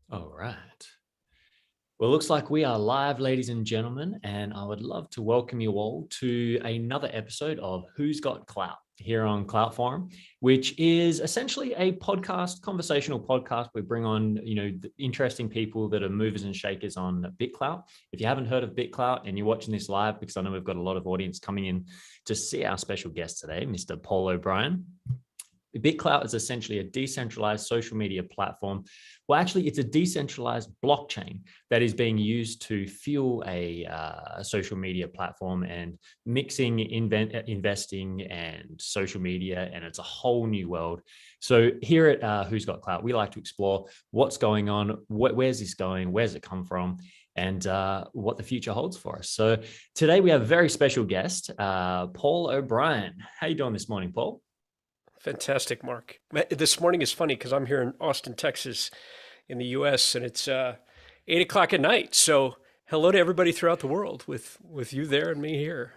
All right. Well, it looks like we are live, ladies and gentlemen, and I would love to welcome you all to another episode of Who's Got Clout here on Clout Forum, which is essentially a podcast, conversational podcast. We bring on, interesting people that are movers and shakers on BitClout. If you haven't heard of BitClout and you're watching this live, because I know we've got a lot of audience coming in to see our special guest today, Mr. Paul OBrien. BitClout is essentially a decentralized social media platform. Well, actually, it's a decentralized blockchain that is being used to fuel a social media platform and mixing investing and social media, and it's a whole new world. So here at Who's Got Clout, we like to explore what's going on, where's this going, where's it come from, and what the future holds for us. So today we have a very special guest, Paul OBrien. How are you doing this morning, Paul? Fantastic, Mark. This morning is funny because I'm here in Austin, Texas, in the U.S., and it's 8 o'clock at night. So hello to everybody throughout the world with you there and me here.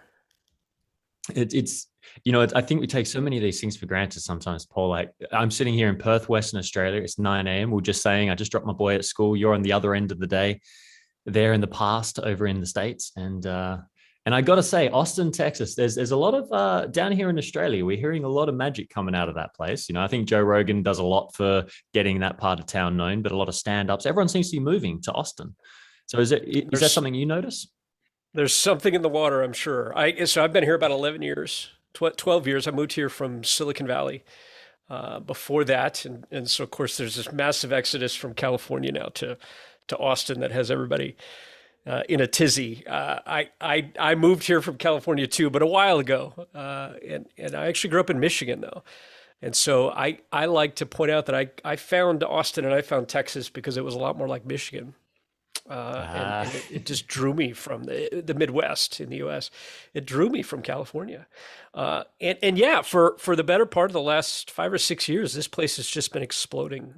I think we take so many of these things for granted sometimes, Paul. Like I'm sitting here in Perth, Western Australia. It's 9 a.m. We're just saying, I just dropped my boy at school. You're on the other end of the day there in the past over in the States. And I got to say, Austin, Texas, there's a lot of, down here in Australia, we're hearing a lot of magic coming out of that place. I think Joe Rogan does a lot for getting that part of town known, but a lot of stand-ups. Everyone seems to be moving to Austin. So is that something you notice? There's something in the water, I'm sure. So I've been here about 11 years, 12 years. I moved here from Silicon Valley before that. And so, of course, there's this massive exodus from California now to Austin that has everybody in a tizzy. I moved here from California too, but a while ago, and I actually grew up in Michigan though, and so I like to point out that I found Austin and I found Texas because it was a lot more like Michigan, and it just drew me from the Midwest in the U.S. It drew me from California, and yeah, for the better part of the last 5 or 6 years, this place has just been exploding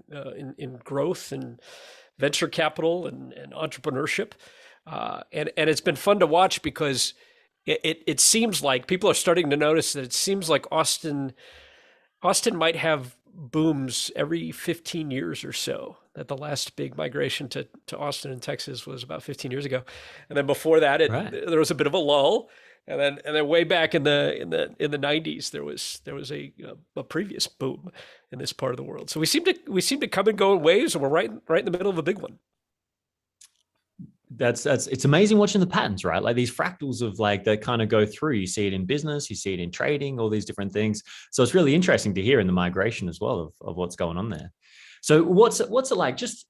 in growth and venture capital and entrepreneurship. And it's been fun to watch because it seems like people are starting to notice that it seems like Austin might have booms every 15 years or so. That the last big migration to Austin in Texas was about 15 years ago, and then before that, Right. there was a bit of a lull, and then way back in the 90s, there was a previous boom in this part of the world. So we seem to come and go in waves, and we're right in the middle of a big one. It's amazing watching the patterns, right? Like these fractals of like that kind of go through. You see it in business, you see it in trading, all these different things. So it's really interesting to hear in the migration as well of what's going on there. So what's it like? Just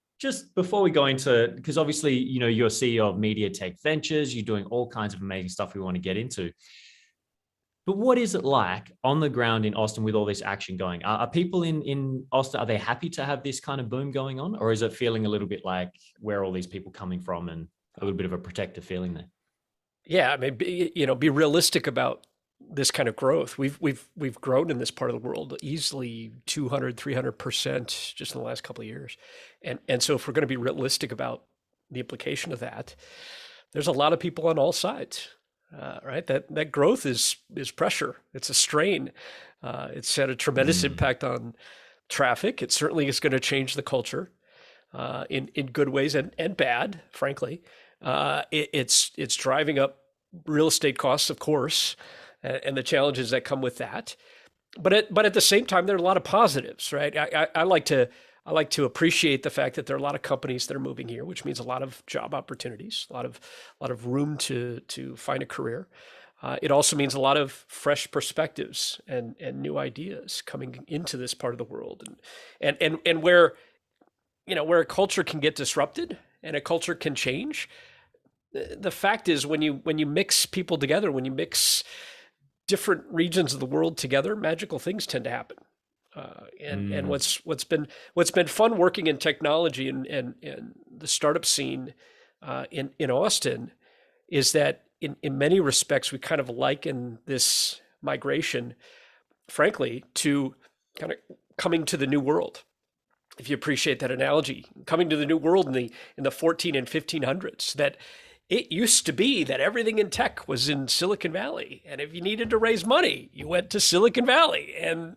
before we go into, because obviously you're CEO of MediaTech Ventures, you're doing all kinds of amazing stuff we want to get into. But what is it like on the ground in Austin with all this action going? Are people in Austin, are they happy to have this kind of boom going on? Or is it feeling a little bit like where are all these people coming from and a little bit of a protective feeling there? Yeah, I mean, be realistic about this kind of growth. We've grown in this part of the world easily 200-300% just in the last couple of years. And so if we're going to be realistic about the implication of that, there's a lot of people on all sides. Right? That growth is pressure. It's a strain. It's had a tremendous impact on traffic. It certainly is going to change the culture in good ways and bad, frankly. It's driving up real estate costs, of course, and the challenges that come with that. But at the same time, there are a lot of positives, right? I like to appreciate the fact that there are a lot of companies that are moving here, which means a lot of job opportunities, a lot of room to find a career. It also means a lot of fresh perspectives and new ideas coming into this part of the world, and where a culture can get disrupted and a culture can change. The fact is, when you mix people together, when you mix different regions of the world together, magical things tend to happen. And what's been fun working in technology and the startup scene in Austin is that in many respects we kind of liken this migration, frankly, to kind of coming to the new world. If you appreciate that analogy, coming to the new world in the 14 and 1500s, that it used to be that everything in tech was in Silicon Valley. And if you needed to raise money, you went to Silicon Valley. And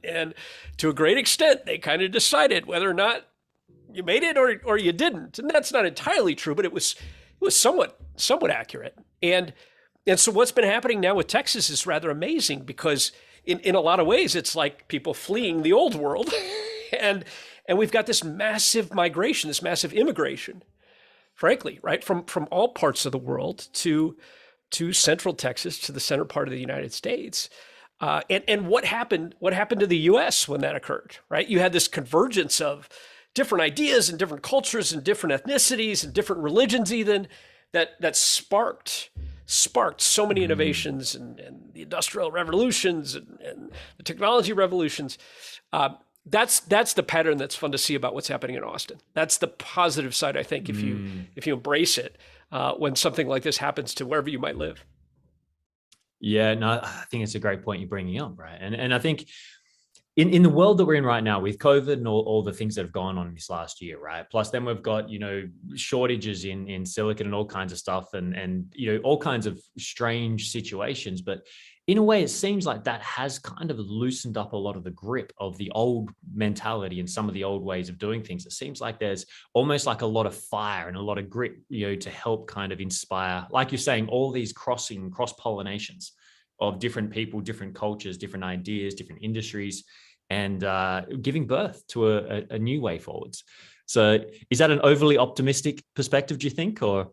to a great extent, they kind of decided whether or not you made it or you didn't. And that's not entirely true, but it was somewhat accurate. And so what's been happening now with Texas is rather amazing, because in a lot of ways, it's like people fleeing the old world. and we've got this massive migration, this massive immigration, frankly, right, from all parts of the world to Central Texas, to the center part of the United States. And what happened to the US when that occurred, right? You had this convergence of different ideas and different cultures and different ethnicities and different religions even, that sparked so many innovations and the industrial revolutions and the technology revolutions. That's the pattern that's fun to see about what's happening in Austin. That's the positive side, I think, if you embrace it, when something like this happens to wherever you might live. Yeah, no, I think it's a great point you're bringing up, right? And I think in the world that we're in right now with COVID and all the things that have gone on this last year, right? Plus then we've got, shortages in silicon and all kinds of stuff and all kinds of strange situations. But in a way, it seems like that has kind of loosened up a lot of the grip of the old mentality and some of the old ways of doing things. It seems like there's almost like a lot of fire and a lot of grit, to help kind of inspire, like you're saying, all these cross-pollinations of different people, different cultures, different ideas, different industries, and giving birth to a new way forwards. So is that an overly optimistic perspective, do you think, or?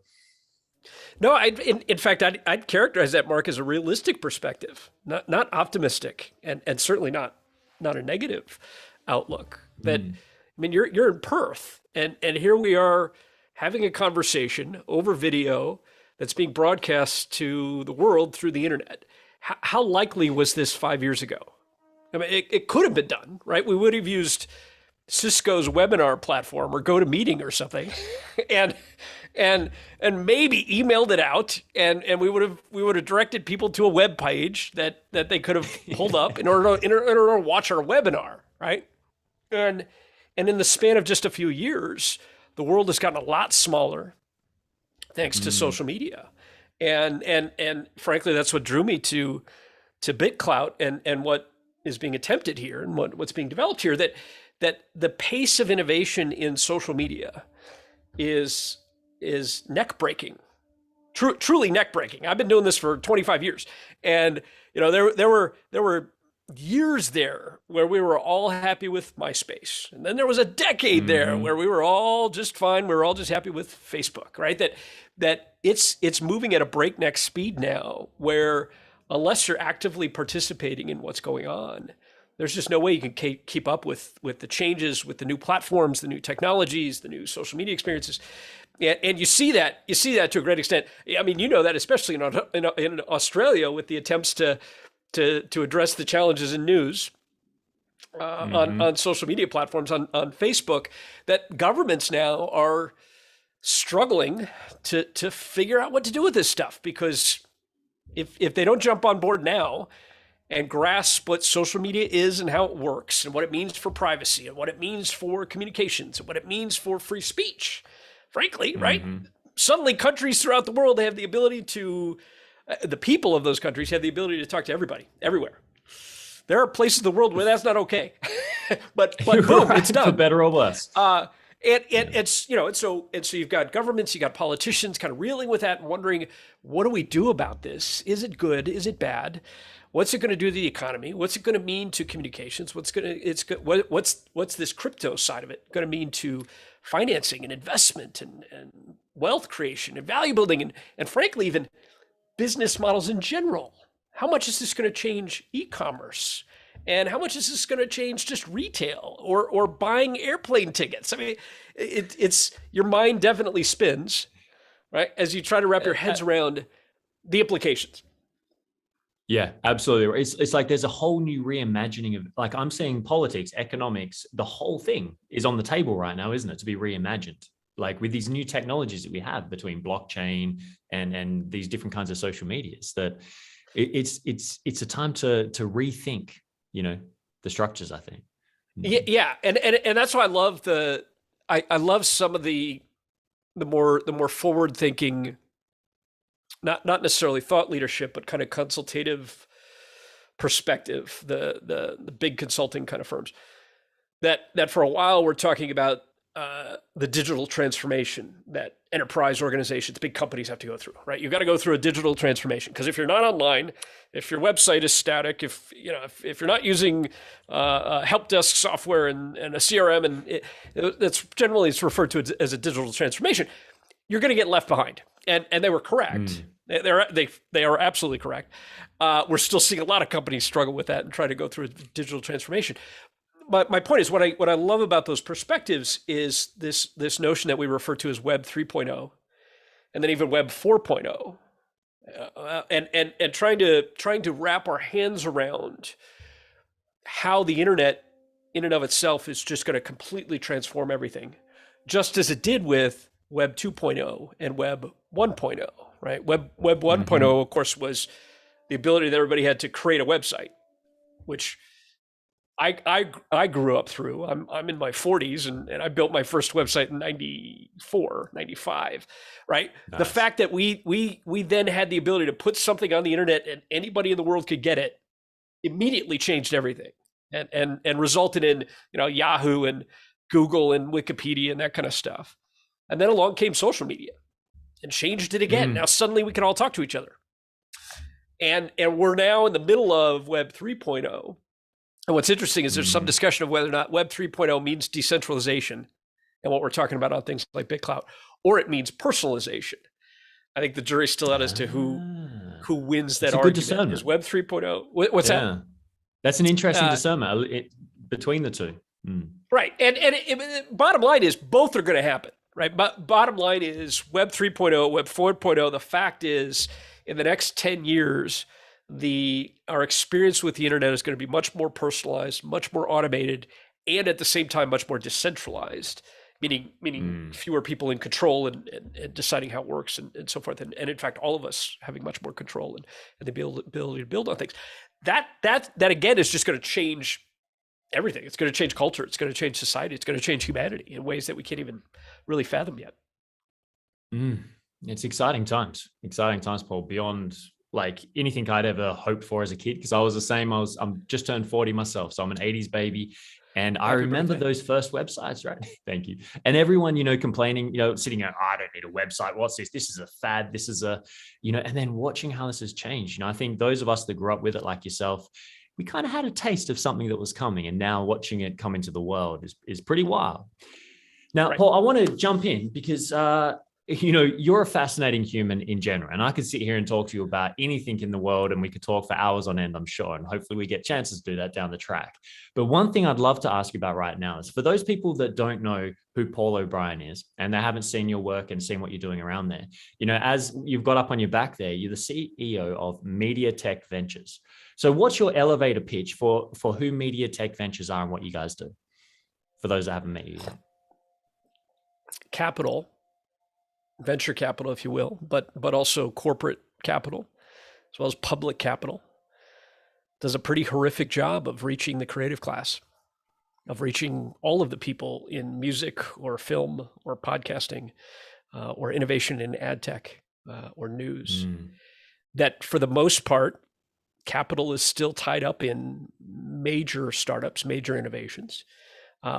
No, in fact, I'd characterize that, Mark, as a realistic perspective, not optimistic, and certainly not a negative outlook. That, I mean, you're in Perth, and here we are having a conversation over video that's being broadcast to the world through the internet. How likely was this 5 years ago? I mean, it could have been done, right? We would have used Cisco's webinar platform or GoToMeeting or something, and maybe emailed it out, and we would have directed people to a web page that they could have pulled up in order to watch our webinar, right? And in the span of just a few years, the world has gotten a lot smaller thanks to social media, and frankly, that's what drew me to BitClout and what is being attempted here and what's being developed here, that the pace of innovation in social media is neck breaking, truly neck breaking. I've been doing this for 25 years, and there were years there where we were all happy with MySpace, and then there was a decade there where we were all just fine. We were all just happy with Facebook, right? That it's moving at a breakneck speed now, where unless you're actively participating in what's going on, there's just no way you can keep up with the changes, with the new platforms, the new technologies, the new social media experiences. And you see that to a great extent. I mean, that especially in Australia, with the attempts to address the challenges in news on social media platforms, on Facebook, that governments now are struggling to figure out what to do with this stuff, because if they don't jump on board now and grasp what social media is and how it works and what it means for privacy and what it means for communications and what it means for free speech, frankly, right? Suddenly countries throughout the world have the ability to, the people of those countries have the ability to talk to everybody, everywhere. There are places in the world where that's not okay, but boom, right, it's done. For better or worse. And so you've got governments, you got politicians kind of reeling with that and wondering, what do we do about this? Is it good? Is it bad? What's it going to do to the economy? What's it going to mean to communications? What's this crypto side of it going to mean to financing and investment and wealth creation and value building and frankly, even business models in general? How much is this going to change e-commerce? And how much is this going to change just retail or buying airplane tickets? I mean, it's your mind definitely spins, right, as you try to wrap your heads around the implications. Yeah, absolutely. It's like there's a whole new reimagining of, like, I'm saying politics, economics, the whole thing is on the table right now, isn't it? To be reimagined, like with these new technologies that we have between blockchain and these different kinds of social medias, that it's a time to rethink, the structures, I think. Yeah. And that's why I love I love some of the more forward thinking, not necessarily thought leadership, but kind of consultative perspective, the big consulting kind of firms that for a while were talking about the digital transformation that enterprise organizations, big companies have to go through, right? You've got to go through a digital transformation, because if you're not online, if your website is static, if you're not using help desk software and a CRM, and that's generally it's referred to as a digital transformation, you're going to get left behind. And they were correct. They are absolutely correct. We're still seeing a lot of companies struggle with that and try to go through a digital transformation. But my point is, what I love about those perspectives is this notion that we refer to as Web 3.0, and then even Web 4.0, and trying to wrap our hands around how the internet in and of itself is just going to completely transform everything, just as it did with Web 2.0 and Web 1.0, right? Web 1.0, of course, was the ability that everybody had to create a website, which I grew up through. I'm in my 40s, and I built my first website in 94, 95, right? Nice. The fact that we then had the ability to put something on the internet and anybody in the world could get it immediately changed everything, and resulted in Yahoo and Google and Wikipedia and that kind of stuff. And then along came social media and changed it again. Now suddenly we can all talk to each other. And we're now in the middle of Web 3.0. And what's interesting is there's some discussion of whether or not Web 3.0 means decentralization, and what we're talking about on things like BitClout, or it means personalization. I think the jury's still out as to who wins that argument. Is Web 3.0? What's that? That's an interesting discernment between the two. Right. And bottom line is both are going to happen, right? But bottom line is Web 3.0, Web 4.0, the fact is in the next 10 years, our experience with the internet is going to be much more personalized, much more automated, and at the same time much more decentralized, meaning fewer people in control and deciding how it works and so forth, and in fact all of us having much more control and the ability to build on things. That again is just going to change everything. It's going to change culture. It's going to change society. It's going to change humanity in ways that we can't even really fathom yet. It's exciting times, Paul, beyond like anything I'd ever hoped for as a kid, because I was the same. I'm just turned 40 myself, so I'm an 80s baby. And I remember those first websites, right? Thank you. And everyone, complaining, sitting there, I don't need a website. What's this? This is a fad. This is and then watching how this has changed. I think those of us that grew up with it, like yourself, we kind of had a taste of something that was coming, and now watching it come into the world is pretty wild. Now, right. Paul, I want to jump in because, you're a fascinating human in general, and I could sit here and talk to you about anything in the world, and we could talk for hours on end, I'm sure, and hopefully we get chances to do that down the track. But one thing I'd love to ask you about right now is, for those people that don't know who Paul OBrien is, and they haven't seen your work and seen what you're doing around there, as you've got up on your back there, you're the CEO of MediaTech Ventures. So what's your elevator pitch for who MediaTech Ventures are and what you guys do, for those that haven't met you yet? Capital. Venture capital, if you will, but also corporate capital, as well as public capital, does a pretty horrific job of reaching the creative class, of reaching all of the people in music or film or podcasting or innovation in ad tech or news. That for the most part, capital is still tied up in major startups, major innovations.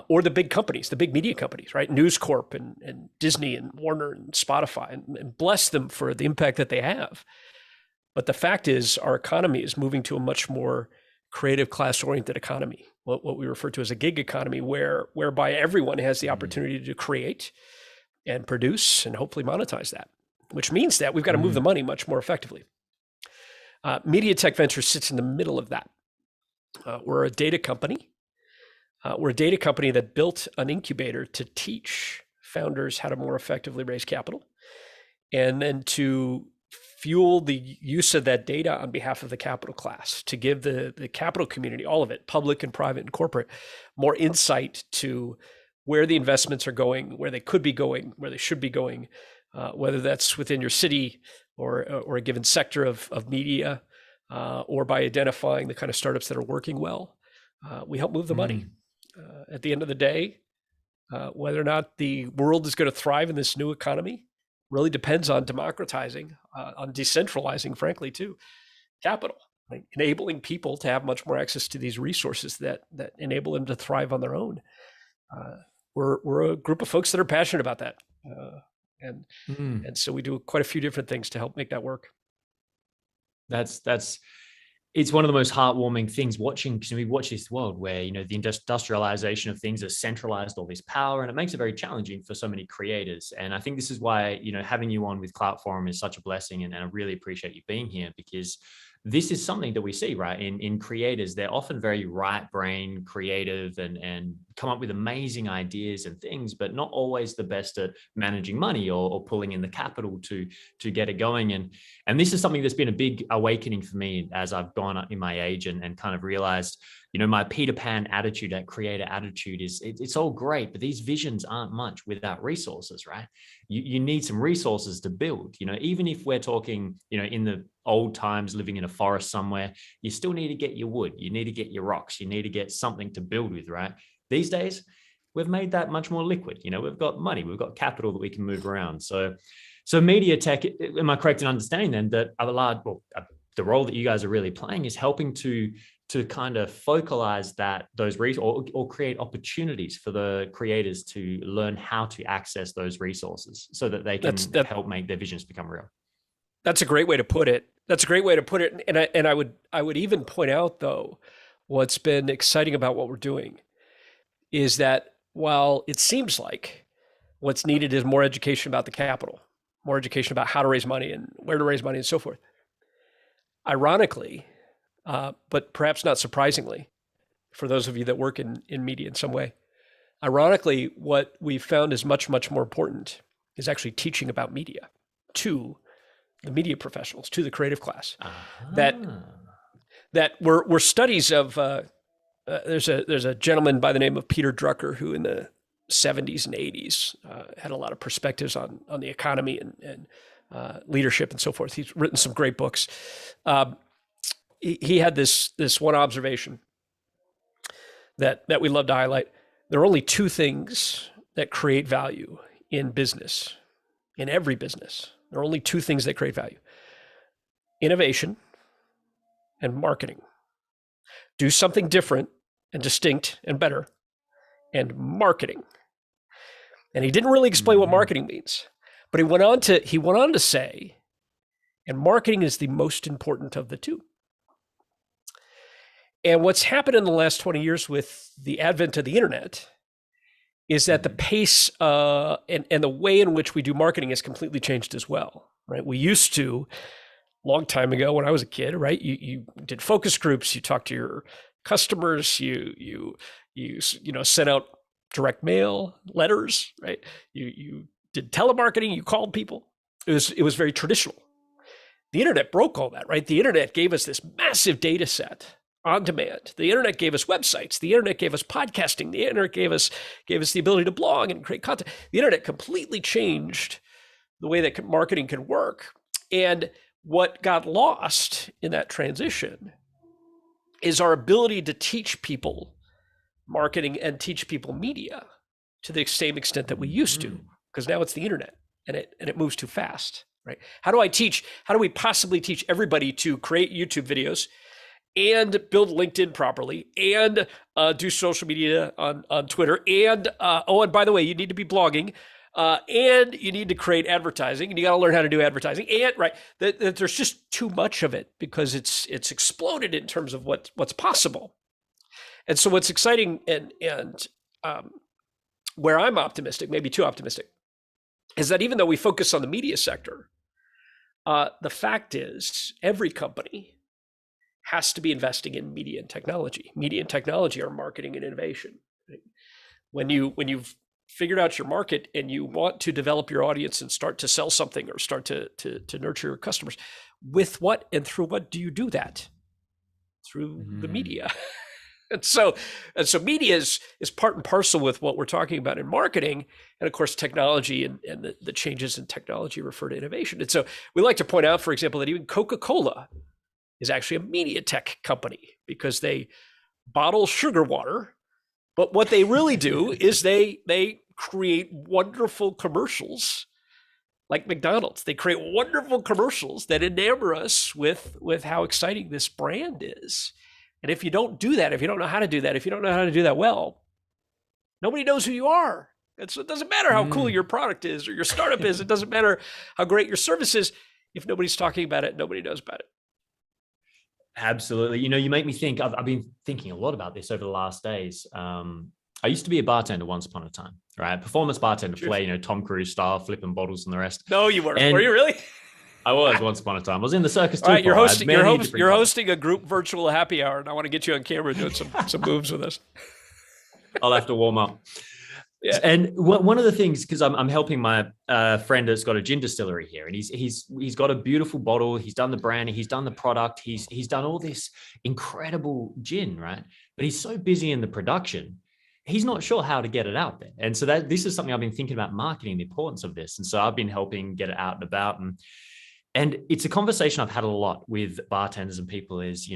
Or the big companies, the big media companies, right? News Corp and Disney and Warner and Spotify, and bless them for the impact that they have. But the fact is, our economy is moving to a much more creative class-oriented economy, what we refer to as a gig economy, whereby everyone has the opportunity to create and produce and hopefully monetize that, which means that we've got to move the money much more effectively. MediaTech Ventures sits in the middle of that. We're a data company. We're a data company that built an incubator to teach founders how to more effectively raise capital, and then to fuel the use of that data on behalf of the capital class, to give the capital community, all of it, public and private and corporate, more insight to where the investments are going, where they could be going, where they should be going, whether that's within your city or a given sector of media, or by identifying the kind of startups that are working well. We help move the money. At the end of the day, whether or not the world is going to thrive in this new economy really depends on democratizing, on decentralizing, frankly, too, capital, right? Enabling people to have much more access to these resources that enable them to thrive on their own. we're a group of folks that are passionate about that. And Mm. and so we do quite a few different things to help make that work. That's it's one of the most heartwarming things watching, because we watch this world where, you know, the industrialization of things has centralized all this power, and it makes it very challenging for so many creators. And I think this is why, you know, having you on with Clout Forum is such a blessing. And I really appreciate you being here, because this is something that we see, right? In creators, they're often very right brain creative and come up with amazing ideas and things, but not always the best at managing money or pulling in the capital to get it going. And this is something that's been a big awakening for me as I've gone up in my age and kind of realized, you know, my Peter Pan attitude, that creator attitude it's all great, but these visions aren't much without resources, right? You need some resources to build, you know, even if we're talking, you know, in the old times living in a forest somewhere, you still need to get your wood, you need to get your rocks, you need to get something to build with, right? These days, we've made that much more liquid. You know, we've got money, we've got capital that we can move around. So MediaTech, am I correct in understanding then that the role that you guys are really playing is helping to kind of focalize those resources or create opportunities for the creators to learn how to access those resources so that they can help make their visions become real? That's a great way to put it. And I would even point out, though, what's been exciting about what we're doing is that while it seems like what's needed is more education about the capital, more education about how to raise money and where to raise money and so forth. Ironically, but perhaps not surprisingly, for those of you that work in media in some way, ironically, what we've found is much, much more important is actually teaching about media to the media professionals, to the creative class. That were studies of, there's a gentleman by the name of Peter Drucker who in the 70s and 80s had a lot of perspectives on the economy and leadership and so forth. He's written some great books. He had this one observation that we love to highlight. There are only two things that create value in business, in every business. There are only two things that create value: innovation and marketing. Do something different and distinct and better, and marketing. And he didn't really explain what marketing means, but he went on to say, and marketing is the most important of the two. And what's happened in the last 20 years with the advent of the internet is that the pace and the way in which we do marketing has completely changed as well, right? We used to, long time ago when I was a kid, right? You did focus groups, you talked to your customers, you sent out direct mail, letters, right? You did telemarketing, you called people. It was very traditional. The internet broke all that, right? The internet gave us this massive data set on demand. The internet gave us websites. The internet gave us podcasting. The internet gave us the ability to blog and create content. The internet completely changed the way that marketing can work. And what got lost in that transition is our ability to teach people marketing and teach people media to the same extent that we used to, because now it's the internet and it moves too fast, right? How do we possibly teach everybody to create YouTube videos and build LinkedIn properly and do social media on Twitter and by the way, you need to be blogging and you need to create advertising and you got to learn how to do advertising and right that there's just too much of it because it's exploded in terms of what's possible. And so what's exciting and where I'm optimistic, maybe too optimistic, is that even though we focus on the media sector, the fact is every company has to be investing in media and technology. Media and technology are marketing and innovation. Right? When you've figured out your market and you want to develop your audience and start to sell something or start to nurture your customers, with what and through what do you do that? Through the media. And so media is part and parcel with what we're talking about in marketing. And of course, technology and the changes in technology refer to innovation. And so we like to point out, for example, that even Coca-Cola is actually a media tech company because they bottle sugar water. But what they really do is they create wonderful commercials like McDonald's. They create wonderful commercials that enamor us with how exciting this brand is. And if you don't do that, if you don't know how to do that, if you don't know how to do that well, Nobody knows who you are. And so it doesn't matter how cool your product is or your startup is. It doesn't matter how great your service is. If nobody's talking about it, nobody knows about it. Absolutely. You make me think, I've been thinking a lot about this over the last days. I used to be a bartender once upon a time, right? Performance bartender, play, Tom Cruise style, flipping bottles and the rest. No, you weren't. Were you really? I was once upon a time. I was in the circus too. All right, you're hosting a group virtual happy hour, and I want to get you on camera doing some moves with us. I'll have to warm up. Yeah. And one of the things, because I'm helping my friend that's got a gin distillery here, and he's got a beautiful bottle. He's done the branding, he's done the product, he's done all this incredible gin, right? But he's so busy in the production, he's not sure how to get it out there. And so this is something I've been thinking about, marketing, the importance of this. And so I've been helping get it out and about. And it's a conversation I've had a lot with bartenders and people is,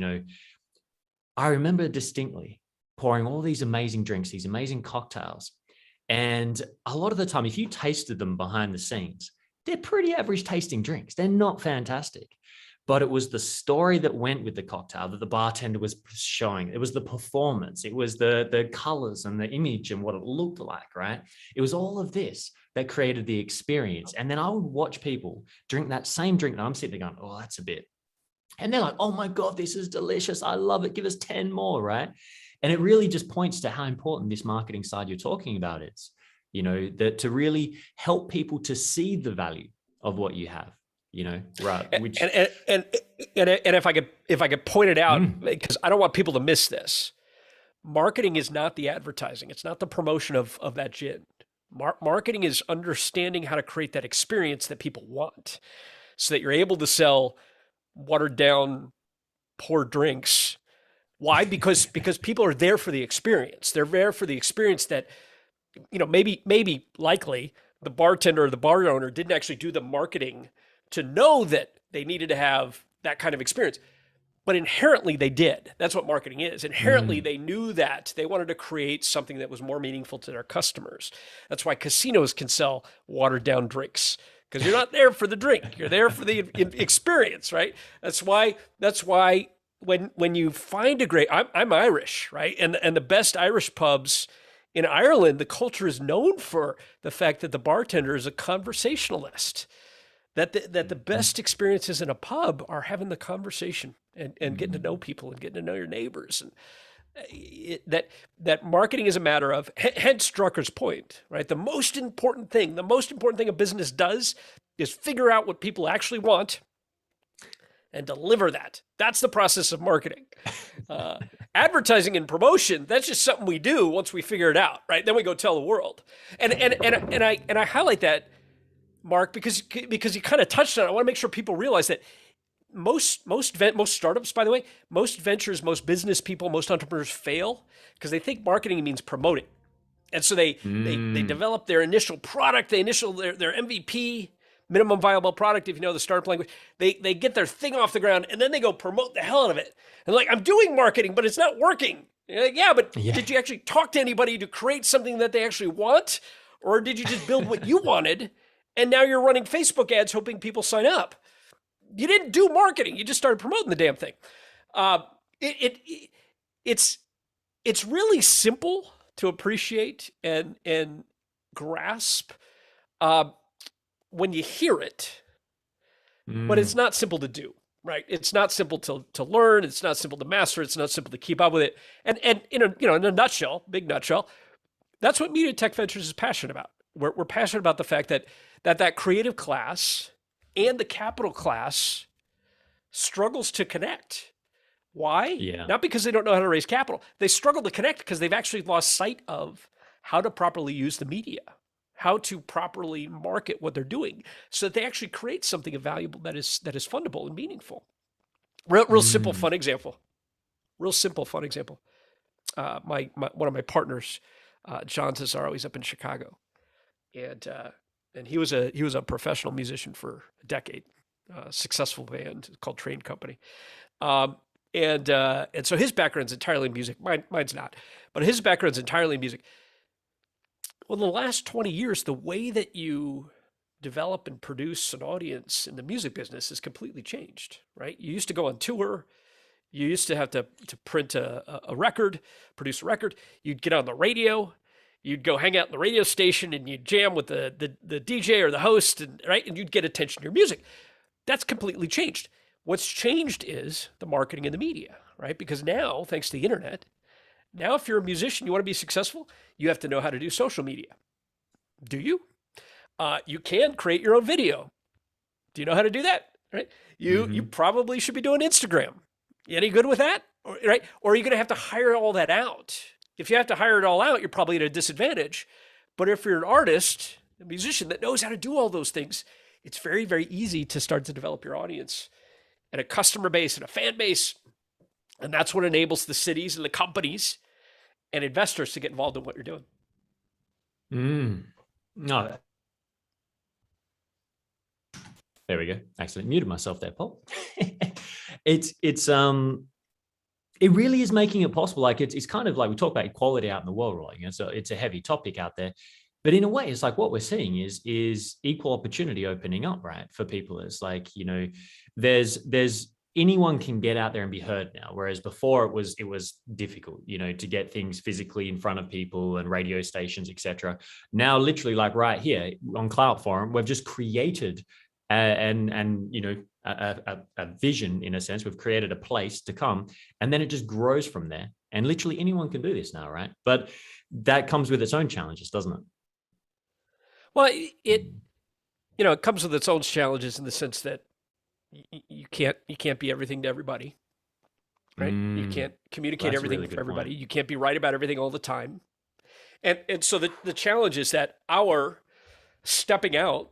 I remember distinctly pouring all these amazing drinks, these amazing cocktails. And a lot of the time, if you tasted them behind the scenes, they're pretty average tasting drinks. They're not fantastic. But it was the story that went with the cocktail that the bartender was showing. It was the performance. It was the colors and the image and what it looked like, right? It was all of this that created the experience. And then I would watch people drink that same drink and I'm sitting there going, oh, that's a bit. And they're like, oh my God, this is delicious. I love it. Give us 10 more, right? And it really just points to how important this marketing side you're talking about is, that to really help people to see the value of what you have, right? Which... And if I could point it out, because I don't want people to miss this, marketing is not the advertising. It's not the promotion of that gin. Marketing is understanding how to create that experience that people want so that you're able to sell watered down, poor drinks. Why? Because people are there for the experience. They're there for the experience that, maybe likely the bartender or the bar owner didn't actually do the marketing to know that they needed to have that kind of experience. But inherently they did. That's what marketing is. Inherently they knew that they wanted to create something that was more meaningful to their customers. That's why casinos can sell watered down drinks, because you're not there for the drink. You're there for the experience, right? That's why when you find a great, I'm Irish, right? And the best Irish pubs in Ireland, the culture is known for the fact that the bartender is a conversationalist. That the best experiences in a pub are having the conversation and getting to know people and getting to know your neighbors. And that marketing is a matter of, hence Drucker's point, right? The most important thing a business does is figure out what people actually want and deliver that. That's the process of marketing. Advertising and promotion, that's just something we do once we figure it out, right? Then we go tell the world. And I highlight that, Mark, because you kind of touched on it. I want to make sure people realize that most startups, by the way, most ventures, most business people, most entrepreneurs fail because they think marketing means promoting. And so they develop their initial product, their MVP, minimum viable product, if you know the startup language. They get their thing off the ground and then they go promote the hell out of it. And like, I'm doing marketing, but it's not working. You're like, but did you actually talk to anybody to create something that they actually want? Or did you just build what you wanted? And now you're running Facebook ads hoping people sign up. You didn't do marketing. You just started promoting the damn thing. It's really simple to appreciate and grasp when you hear it, but it's not simple to do, right? It's not simple to learn. It's not simple to master. It's not simple to keep up with it. And in a nutshell, big nutshell, that's what MediaTech Ventures is passionate about. We're passionate about the fact that creative class and the capital class struggles to connect. Why? Yeah. Not because they don't know how to raise capital. They struggle to connect because they've actually lost sight of how to properly use the media, how to properly market what they're doing so that they actually create something valuable that is fundable and meaningful. Real simple, fun example. One of my partners, John Cesaro, he's up in Chicago. And he was a professional musician for a decade, successful band called Train Company. And so his background's entirely in music. Mine's not, but his background's entirely in music. Well, in the last 20 years, the way that you develop and produce an audience in the music business has completely changed, right? You used to go on tour. You used to have to print a record, produce a record. You'd get on the radio. You'd go hang out in the radio station and you'd jam with the DJ or the host, and right, and you'd get attention to your music. That's completely changed. What's changed is the marketing and the media, right? Because now, thanks to the internet, now if you're a musician, you want to be successful, you have to know how to do social media. Do you? You can create your own video. Do you know how to do that? Right? You probably should be doing Instagram. You any good with that? Right? Or are you going to have to hire all that out? If you have to hire it all out, you're probably at a disadvantage. But if you're an artist, a musician that knows how to do all those things, it's very, very easy to start to develop your audience and a customer base and a fan base. And that's what enables the cities and the companies and investors to get involved in what you're doing. No. There we go. Accidentally muted myself there, Paul. It really is making it possible. Like it's kind of like we talk about equality out in the world, right? You know, so it's a heavy topic out there, but in a way, it's like what we're seeing is equal opportunity opening up, right? For people. It's like, you know, there's anyone can get out there and be heard now, whereas before it was difficult, you know, to get things physically in front of people and radio stations, etc. Now, literally, like right here on Clout Forum, we've just created and you know, a vision in a sense. We've created a place to come, and then it just grows from there. And literally anyone can do this now, right? But that comes with its own challenges, doesn't it? Well, it you know, it comes with its own challenges in the sense that you can't be everything to everybody, right? You can't communicate everything for everybody. You can't be right about everything all the time. And so the challenge is that our stepping out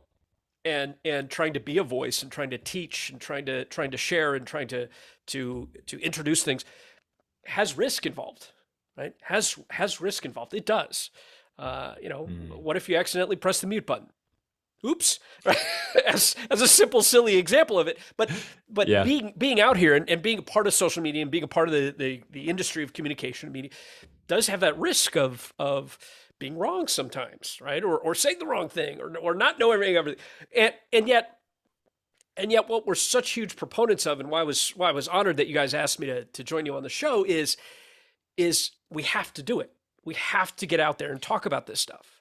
and trying to be a voice and trying to teach and trying to share and trying to introduce things has risk involved, right? Has risk involved. It does. You know, what if you accidentally press the mute button? Oops, right? as a simple, silly example of it. But yeah. being out here and being a part of social media and being a part of the industry of communication and media does have that risk of being wrong sometimes, right? Or saying the wrong thing or not knowing everything. And yet what we're such huge proponents of, and why I was honored that you guys asked me to join you on the show is we have to do it. We have to get out there and talk about this stuff.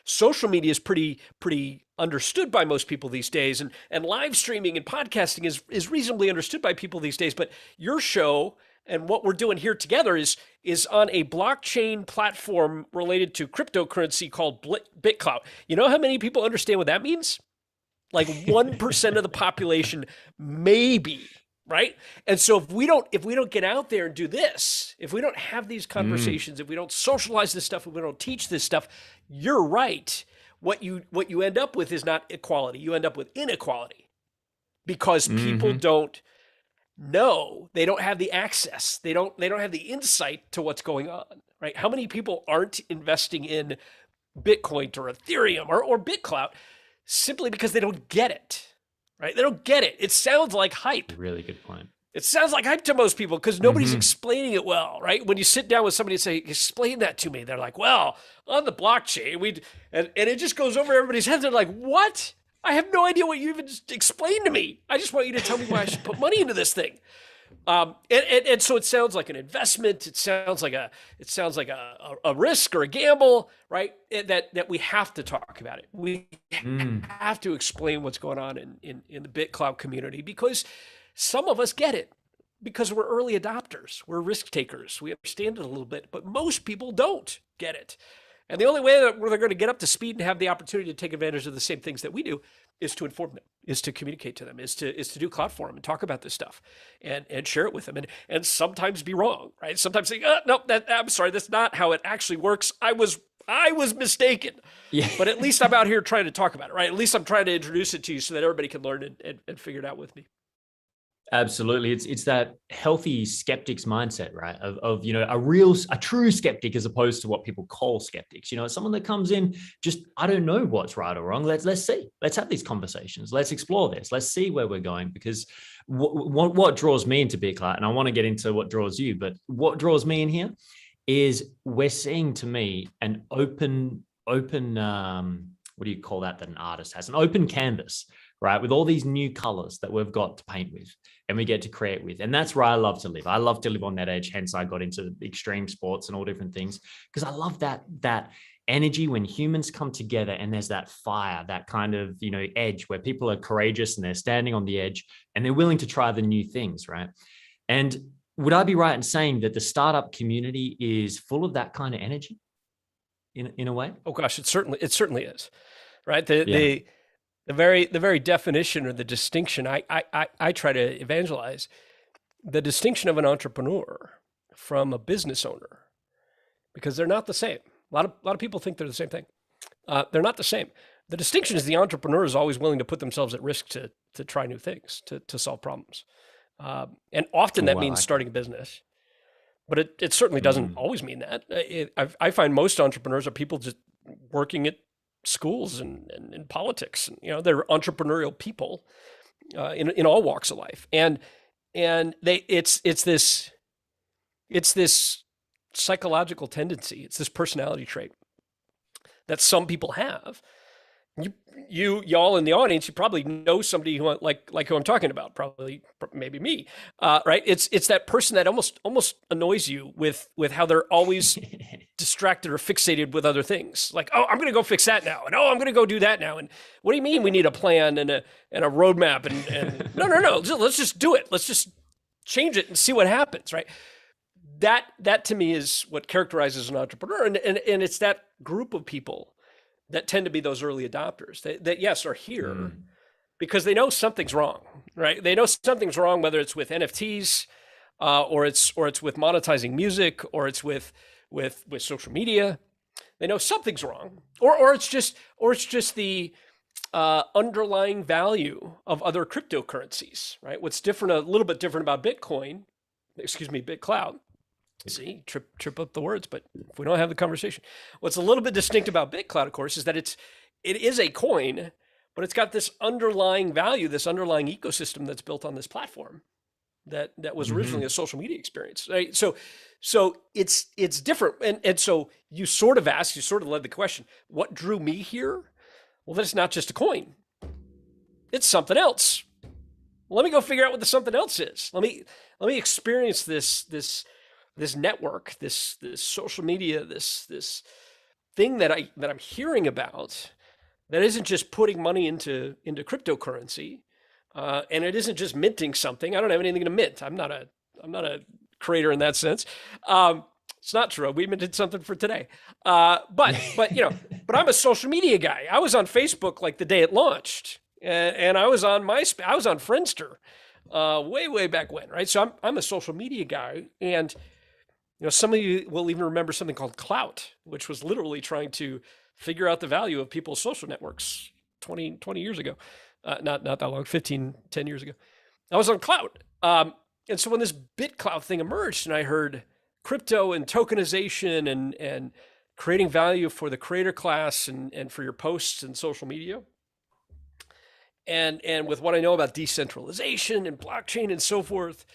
Social media is pretty understood by most people these days, and live streaming and podcasting is reasonably understood by people these days. But your show and what we're doing here together is on a blockchain platform related to cryptocurrency called BitClout. You know how many people understand what that means? Like 1% of the population, maybe. Right. And so if we don't get out there and do this, if we don't have these conversations, if we don't socialize this stuff, if we don't teach this stuff, you're right. What you end up with is not equality. You end up with inequality because people don't know. They don't have the access. They don't have the insight to what's going on. Right. How many people aren't investing in Bitcoin or Ethereum or BitClout simply because they don't get it? Right? They don't get it. It sounds like hype. Really good point. It sounds like hype to most people because nobody's explaining it well, right? When you sit down with somebody and say, explain that to me, they're like, well, on the blockchain, and it just goes over everybody's heads. They're like, what? I have no idea what you even explained to me. I just want you to tell me why I should put money into this thing. And so it sounds like an investment. It sounds like a risk or a gamble, right? That we have to talk about it. We have to explain what's going on in the BitClout community because some of us get it because we're early adopters. We're risk takers. We understand it a little bit, but most people don't get it. And the only way that they're going to get up to speed and have the opportunity to take advantage of the same things that we do is to inform them, is to communicate to them, is to do Clout Forum and talk about this stuff and share it with them and sometimes be wrong, right? Sometimes say, no, I'm sorry, that's not how it actually works. I was mistaken. Yeah. But at least I'm out here trying to talk about it, right? At least I'm trying to introduce it to you so that everybody can learn and figure it out with me. Absolutely. It's that healthy skeptics mindset, right? Of you know, a true skeptic as opposed to what people call skeptics. You know, someone that comes in just, I don't know what's right or wrong. Let's see. Let's have these conversations. Let's explore this. Let's see where we're going. Because what draws me into BitClout, and I want to get into what draws you, but what draws me in here is we're seeing, to me, an open what do you call that an artist has? An open canvas right? With all these new colors that we've got to paint with and we get to create with. And that's where I love to live. I love to live on that edge. Hence I got into extreme sports and all different things, because I love that energy when humans come together and there's that fire, that kind of, edge where people are courageous and they're standing on the edge and they're willing to try the new things, right? And would I be right in saying that the startup community is full of that kind of energy in a way? Oh gosh, it certainly is, right? Yeah. The very definition or the distinction I try to evangelize, the distinction of an entrepreneur from a business owner, because they're not the same. A lot of people think they're the same thing. They're not the same. The distinction is the entrepreneur is always willing to put themselves at risk to try new things, to solve problems. And often that means starting a business, but it certainly doesn't always mean that. I find most entrepreneurs are people just working at schools and in politics, and they're entrepreneurial people in all walks of life, and it's this psychological tendency, it's this personality trait that some people have. Y'all in the audience, you probably know somebody who like who I'm talking about, probably maybe me, right? It's that person that almost annoys you with how they're always distracted or fixated with other things. Like, oh, I'm going to go fix that now, and oh, I'm going to go do that now. And what do you mean we need a plan and a roadmap? And no, let's just do it. Let's just change it and see what happens, right? That to me is what characterizes an entrepreneur, and it's that group of people that tend to be those early adopters that yes, are here because they know something's wrong, right? They know something's wrong, whether it's with NFTs, or it's with monetizing music, or it's with social media. They know something's wrong, or it's just the underlying value of other cryptocurrencies, right? What's different, a little bit different about BitClout. See, trip up the words, but if we don't have the conversation, what's a little bit distinct about BitClout, of course, is that it is a coin, but it's got this underlying value, this underlying ecosystem that's built on this platform that was originally a social media experience, right? So it's different, and so you sort of led the question, what drew me here? Well, that's not just a coin; it's something else. Let me go figure out what the something else is. Let me experience this network, this social media, this thing that I'm hearing about, that isn't just putting money into cryptocurrency, and it isn't just minting something. I don't have anything to mint. I'm not a creator in that sense. It's not true. We minted something for today, but I'm a social media guy. I was on Facebook like the day it launched, and I was on MySpace. I was on Friendster, way back when, right? So I'm a social media guy, and some of you will even remember something called Clout, which was literally trying to figure out the value of people's social networks 20 years ago. Not that long, 10 years ago. I was on Clout. And so when this BitClout thing emerged and I heard crypto and tokenization and creating value for the creator class and for your posts and social media, and with what I know about decentralization and blockchain and so forth,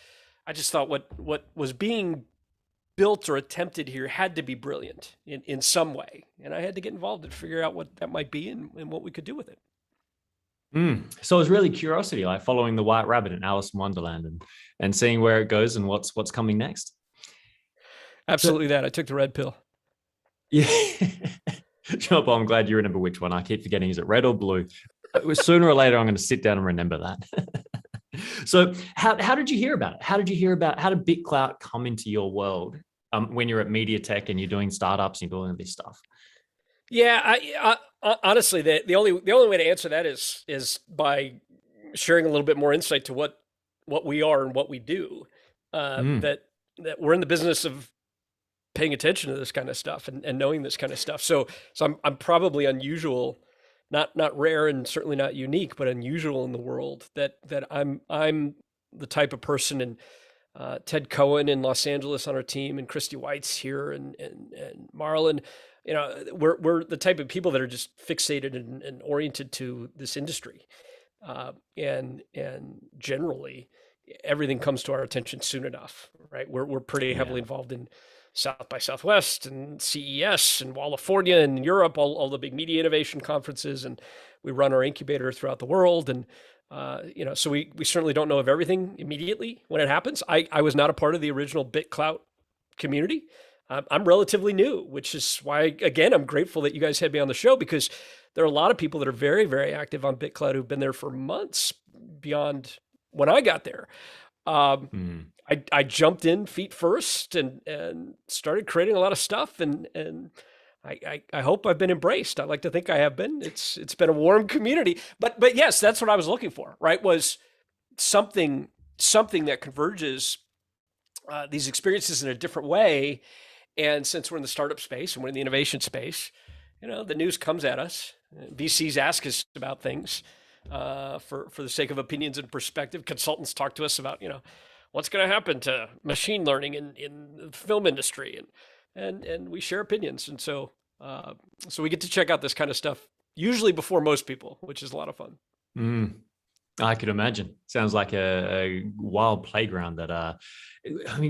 I just thought what was being built or attempted here had to be brilliant in some way. And I had to get involved and figure out what that might be and what we could do with it. So it was really curiosity, like following the White Rabbit in Alice in Wonderland and seeing where it goes and what's coming next. Absolutely that. I took the red pill. Yeah. Sure, I'm glad you remember which one. I keep forgetting, is it red or blue? Sooner or later, I'm going to sit down and remember that. So how did you hear about it? How did BitClout come into your world when you're at MediaTech and you're doing startups and you're doing this stuff? Yeah, I honestly, the only way to answer that is by sharing a little bit more insight to what we are and what we do. That we're in the business of paying attention to this kind of stuff and knowing this kind of stuff. So I'm probably unusual. Not rare and certainly not unique, but unusual in the world that I'm the type of person, and Ted Cohen in Los Angeles on our team, and Christy White's here, and Marlon, we're the type of people that are just fixated and oriented to this industry, and generally everything comes to our attention soon enough, right? We're pretty heavily involved in South by Southwest and CES and California and Europe, all the big media innovation conferences, and we run our incubator throughout the world. And so we certainly don't know of everything immediately when it happens. I was not a part of the original BitClout community. I'm relatively new, which is why, again, I'm grateful that you guys had me on the show, because there are a lot of people that are very, very active on BitClout who've been there for months beyond when I got there. I jumped in feet first and started creating a lot of stuff, and I hope I've been embraced. I like to think I have been. It's been a warm community, but yes, that's what I was looking for, right? Was something that converges these experiences in a different way. And since we're in the startup space and we're in the innovation space, the news comes at us. VCs ask us about things for the sake of opinions and perspective. Consultants talk to us about, what's going to happen to machine learning in the film industry, and we share opinions. And so we get to check out this kind of stuff usually before most people, which is a lot of fun. I could imagine. Sounds like a wild playground that,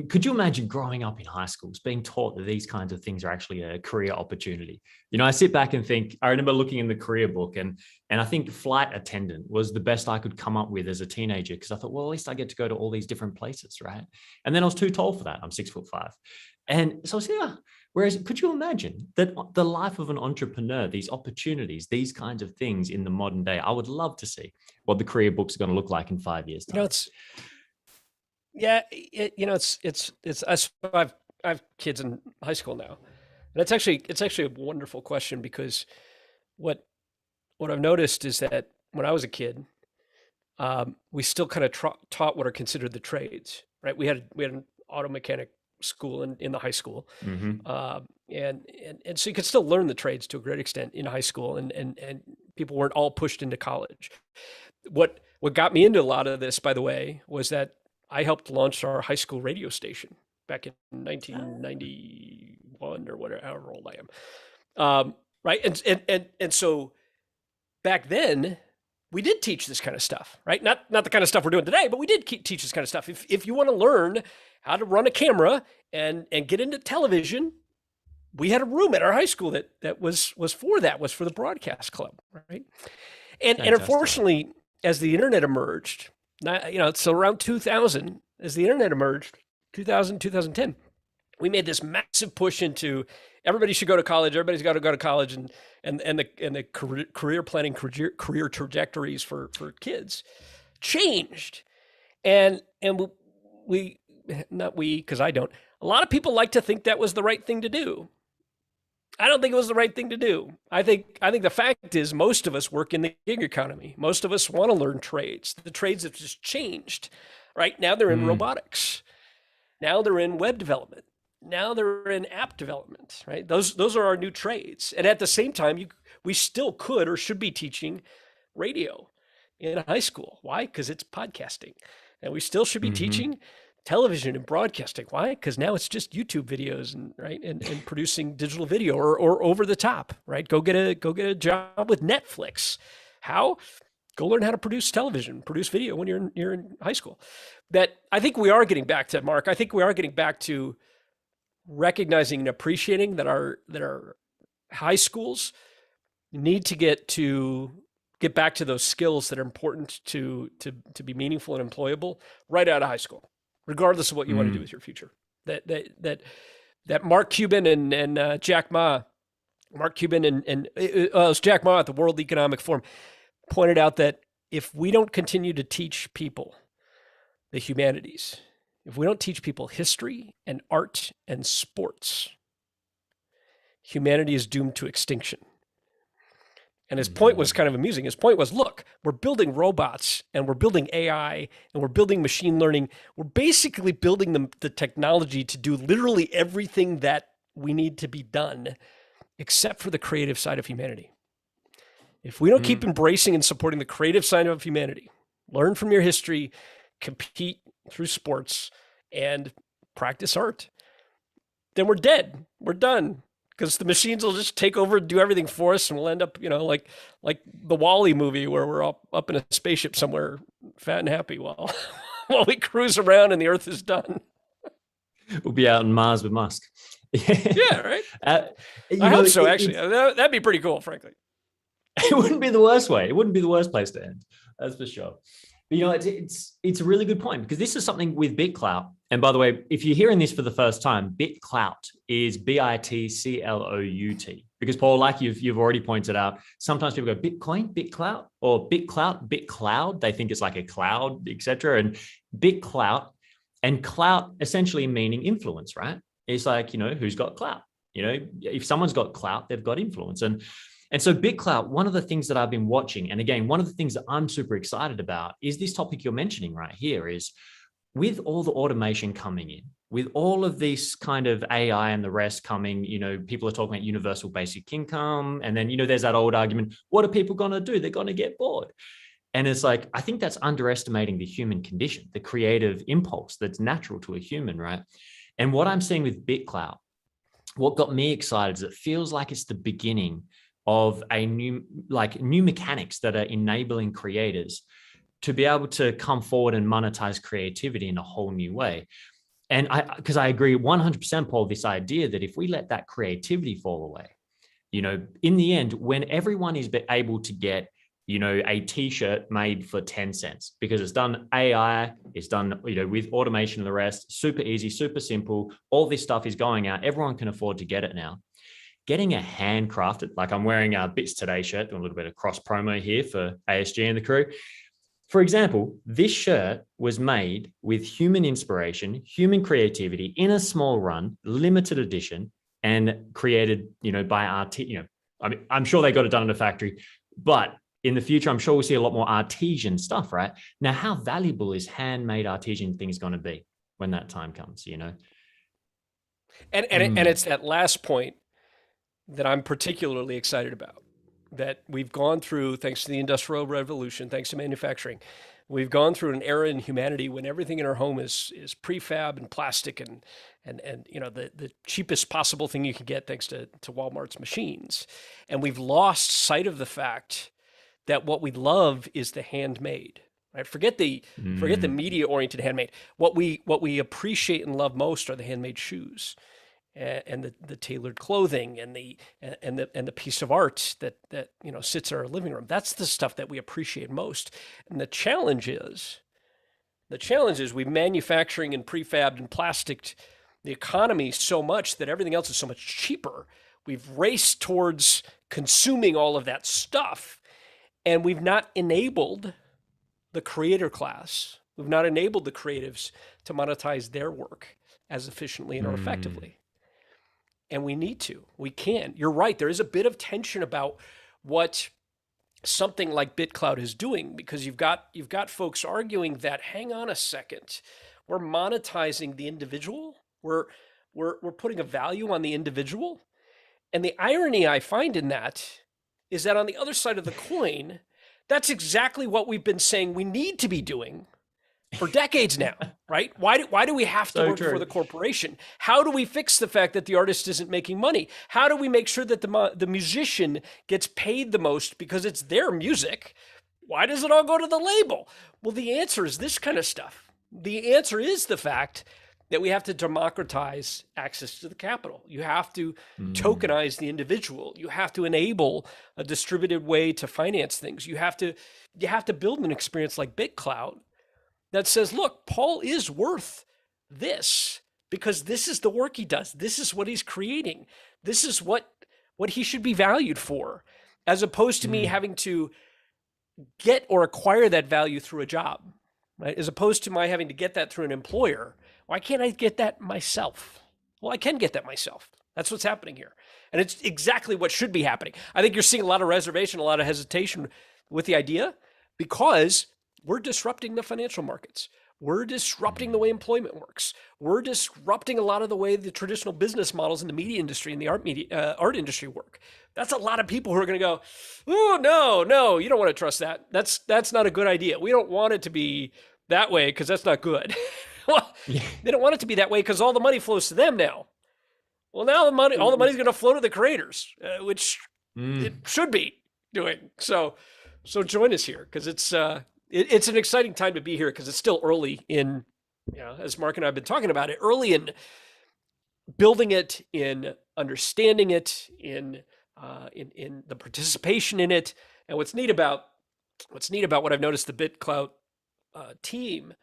could you imagine growing up in high schools, being taught that these kinds of things are actually a career opportunity? I sit back and think, I remember looking in the career book, and I think flight attendant was the best I could come up with as a teenager, because I thought, well, at least I get to go to all these different places, right? And then I was too tall for that. I'm 6'5". And so I was, yeah. Whereas, could you imagine that the life of an entrepreneur, these opportunities, these kinds of things in the modern day? I would love to see what the career book's going to look like in 5 years' time. I have kids in high school now, and it's actually a wonderful question, because what I've noticed is that when I was a kid, we still kind of taught what are considered the trades, right? We had an auto mechanic school in the high school. And so you could still learn the trades to a great extent in high school, and people weren't all pushed into college. What got me into a lot of this, by the way, was that I helped launch our high school radio station back in 1991 or whatever, however old I am. Right. And so back then we did teach this kind of stuff, right? Not the kind of stuff we're doing today, but we did teach this kind of stuff. If you want to learn how to run a camera and get into television, we had a room at our high school that was for the broadcast club, right? And unfortunately, as the internet emerged, so around 2000, as the internet emerged, 2010, we made this massive push into everybody should go to college. Everybody's got to go to college, and the career planning, career trajectories for kids changed, and we not we, because I don't. A lot of people like to think that was the right thing to do. I don't think it was the right thing to do. I think the fact is, most of us work in the gig economy. Most of us want to learn trades. The trades have just changed, right? Now they're in robotics. Now they're in web development. Now they're in app development, right? Those are our new trades. And at the same time, we still could or should be teaching radio in high school. Why? Because it's podcasting. And we still should be teaching television and broadcasting. Why? Because now it's just YouTube videos and producing digital video or over the top, right? Go get a job with Netflix. How? Go learn how to produce television, produce video when you're in high school. That I think we are getting back to, Mark. I think we are getting back to recognizing and appreciating that our high schools need to get back to those skills that are important to be meaningful and employable right out of high school, regardless of what you want to do with your future. That Mark Cuban and Jack Ma, it was Jack Ma at the World Economic Forum, pointed out that if we don't continue to teach people the humanities, if we don't teach people history and art and sports, humanity is doomed to extinction. And his point was kind of amusing. His point was, look, we're building robots and we're building AI and we're building machine learning. We're basically building the technology to do literally everything that we need to be done, except for the creative side of humanity. If we don't keep embracing and supporting the creative side of humanity, learn from your history, compete through sports, and practice art, then we're dead. We're done. Because the machines will just take over and do everything for us, and we'll end up, like the Wall-E movie where we're up in a spaceship somewhere, fat and happy, while we cruise around and the Earth is done. We'll be out on Mars with Musk. Yeah, right. uh, I hope so. Actually, that'd be pretty cool, frankly. It wouldn't be the worst way. It wouldn't be the worst place to end. That's for sure. But it's a really good point, because this is something with BitClout. And by the way, if you're hearing this for the first time, BitClout is BitClout. Because Paul, like you've already pointed out, sometimes people go Bitcoin, BitClout, or BitClout, BitCloud. They think it's like a cloud, etc. And BitClout, and clout essentially meaning influence, right? It's like, who's got clout? If someone's got clout, they've got influence. And so BitClout, one of the things that I've been watching, and again, one of the things that I'm super excited about is this topic you're mentioning right here, is with all the automation coming in, with all of this kind of AI and the rest coming, people are talking about universal basic income. And then, there's that old argument, what are people going to do? They're going to get bored. And it's like, I think that's underestimating the human condition, the creative impulse that's natural to a human, right? And what I'm seeing with BitClout, what got me excited is it feels like it's the beginning of a new mechanics that are enabling creators to be able to come forward and monetize creativity in a whole new way. And because I agree 100%, Paul, this idea that if we let that creativity fall away, in the end, when everyone is able to get, a t-shirt made for 10 cents because it's done AI, it's done, with automation and the rest, super easy, super simple, all this stuff is going out, everyone can afford to get it now. Getting a handcrafted, like I'm wearing a Bits Today shirt, doing a little bit of cross promo here for ASG and the crew. For example, this shirt was made with human inspiration, human creativity in a small run, limited edition, and created, by I'm sure they got it done in a factory, but in the future, I'm sure we'll see a lot more artisan stuff, right? Now, how valuable is handmade artisan things going to be when that time comes, And it's that last point that I'm particularly excited about, that we've gone through, thanks to the Industrial Revolution, thanks to manufacturing, we've gone through an era in humanity when everything in our home is prefab and plastic and the cheapest possible thing you can get thanks to Walmart's machines. And we've lost sight of the fact that what we love is the handmade. Right? Forget the media-oriented handmade. What we appreciate and love most are the handmade shoes, and the tailored clothing, and the piece of art that sits in our living room. That's the stuff that we appreciate most. And the challenge is we manufacturing and prefabbed and plasticked the economy so much that everything else is so much cheaper. We've raced towards consuming all of that stuff, and we've not enabled the creator class. We've not enabled the creatives to monetize their work as efficiently and or effectively. And we need to. We can. You're right. There is a bit of tension about what something like BitClout is doing, because you've got folks arguing that, hang on a second, we're monetizing the individual. We're putting a value on the individual. And the irony I find in that is that on the other side of the coin, that's exactly what we've been saying we need to be doing for decades now, right? Why do we have to work for the corporation? How do we fix the fact that the artist isn't making money? How do we make sure that the musician gets paid the most because it's their music? Why does it all go to the label? Well, the answer is this kind of stuff. The answer is the fact that we have to democratize access to the capital. You have to tokenize the individual. You have to enable a distributed way to finance things. You have to build an experience like BitClout that says, look, Paul is worth this because this is the work he does. This is what he's creating. This is what he should be valued for, as opposed to me having to get or acquire that value through a job, right? As opposed to my having to get that through an employer. Why can't I get that myself? Well, I can get that myself. That's what's happening here. And it's exactly what should be happening. I think you're seeing a lot of reservation, a lot of hesitation with the idea because we're disrupting the financial markets. We're disrupting the way employment works. We're disrupting a lot of the way the traditional business models in the media industry and the art industry work. That's a lot of people who are going to go, oh, no, you don't want to trust that. That's not a good idea. We don't want it to be that way because that's not good. Well, they don't want it to be that way because all the money flows to them now. Well, now all the money's going to flow to the creators, which it should be doing. So join us here because it's an exciting time to be here because it's still early in as Mark and I have been talking about it, early in building it, in understanding it, in the participation in it. And what's neat about what I've noticed the BitClout team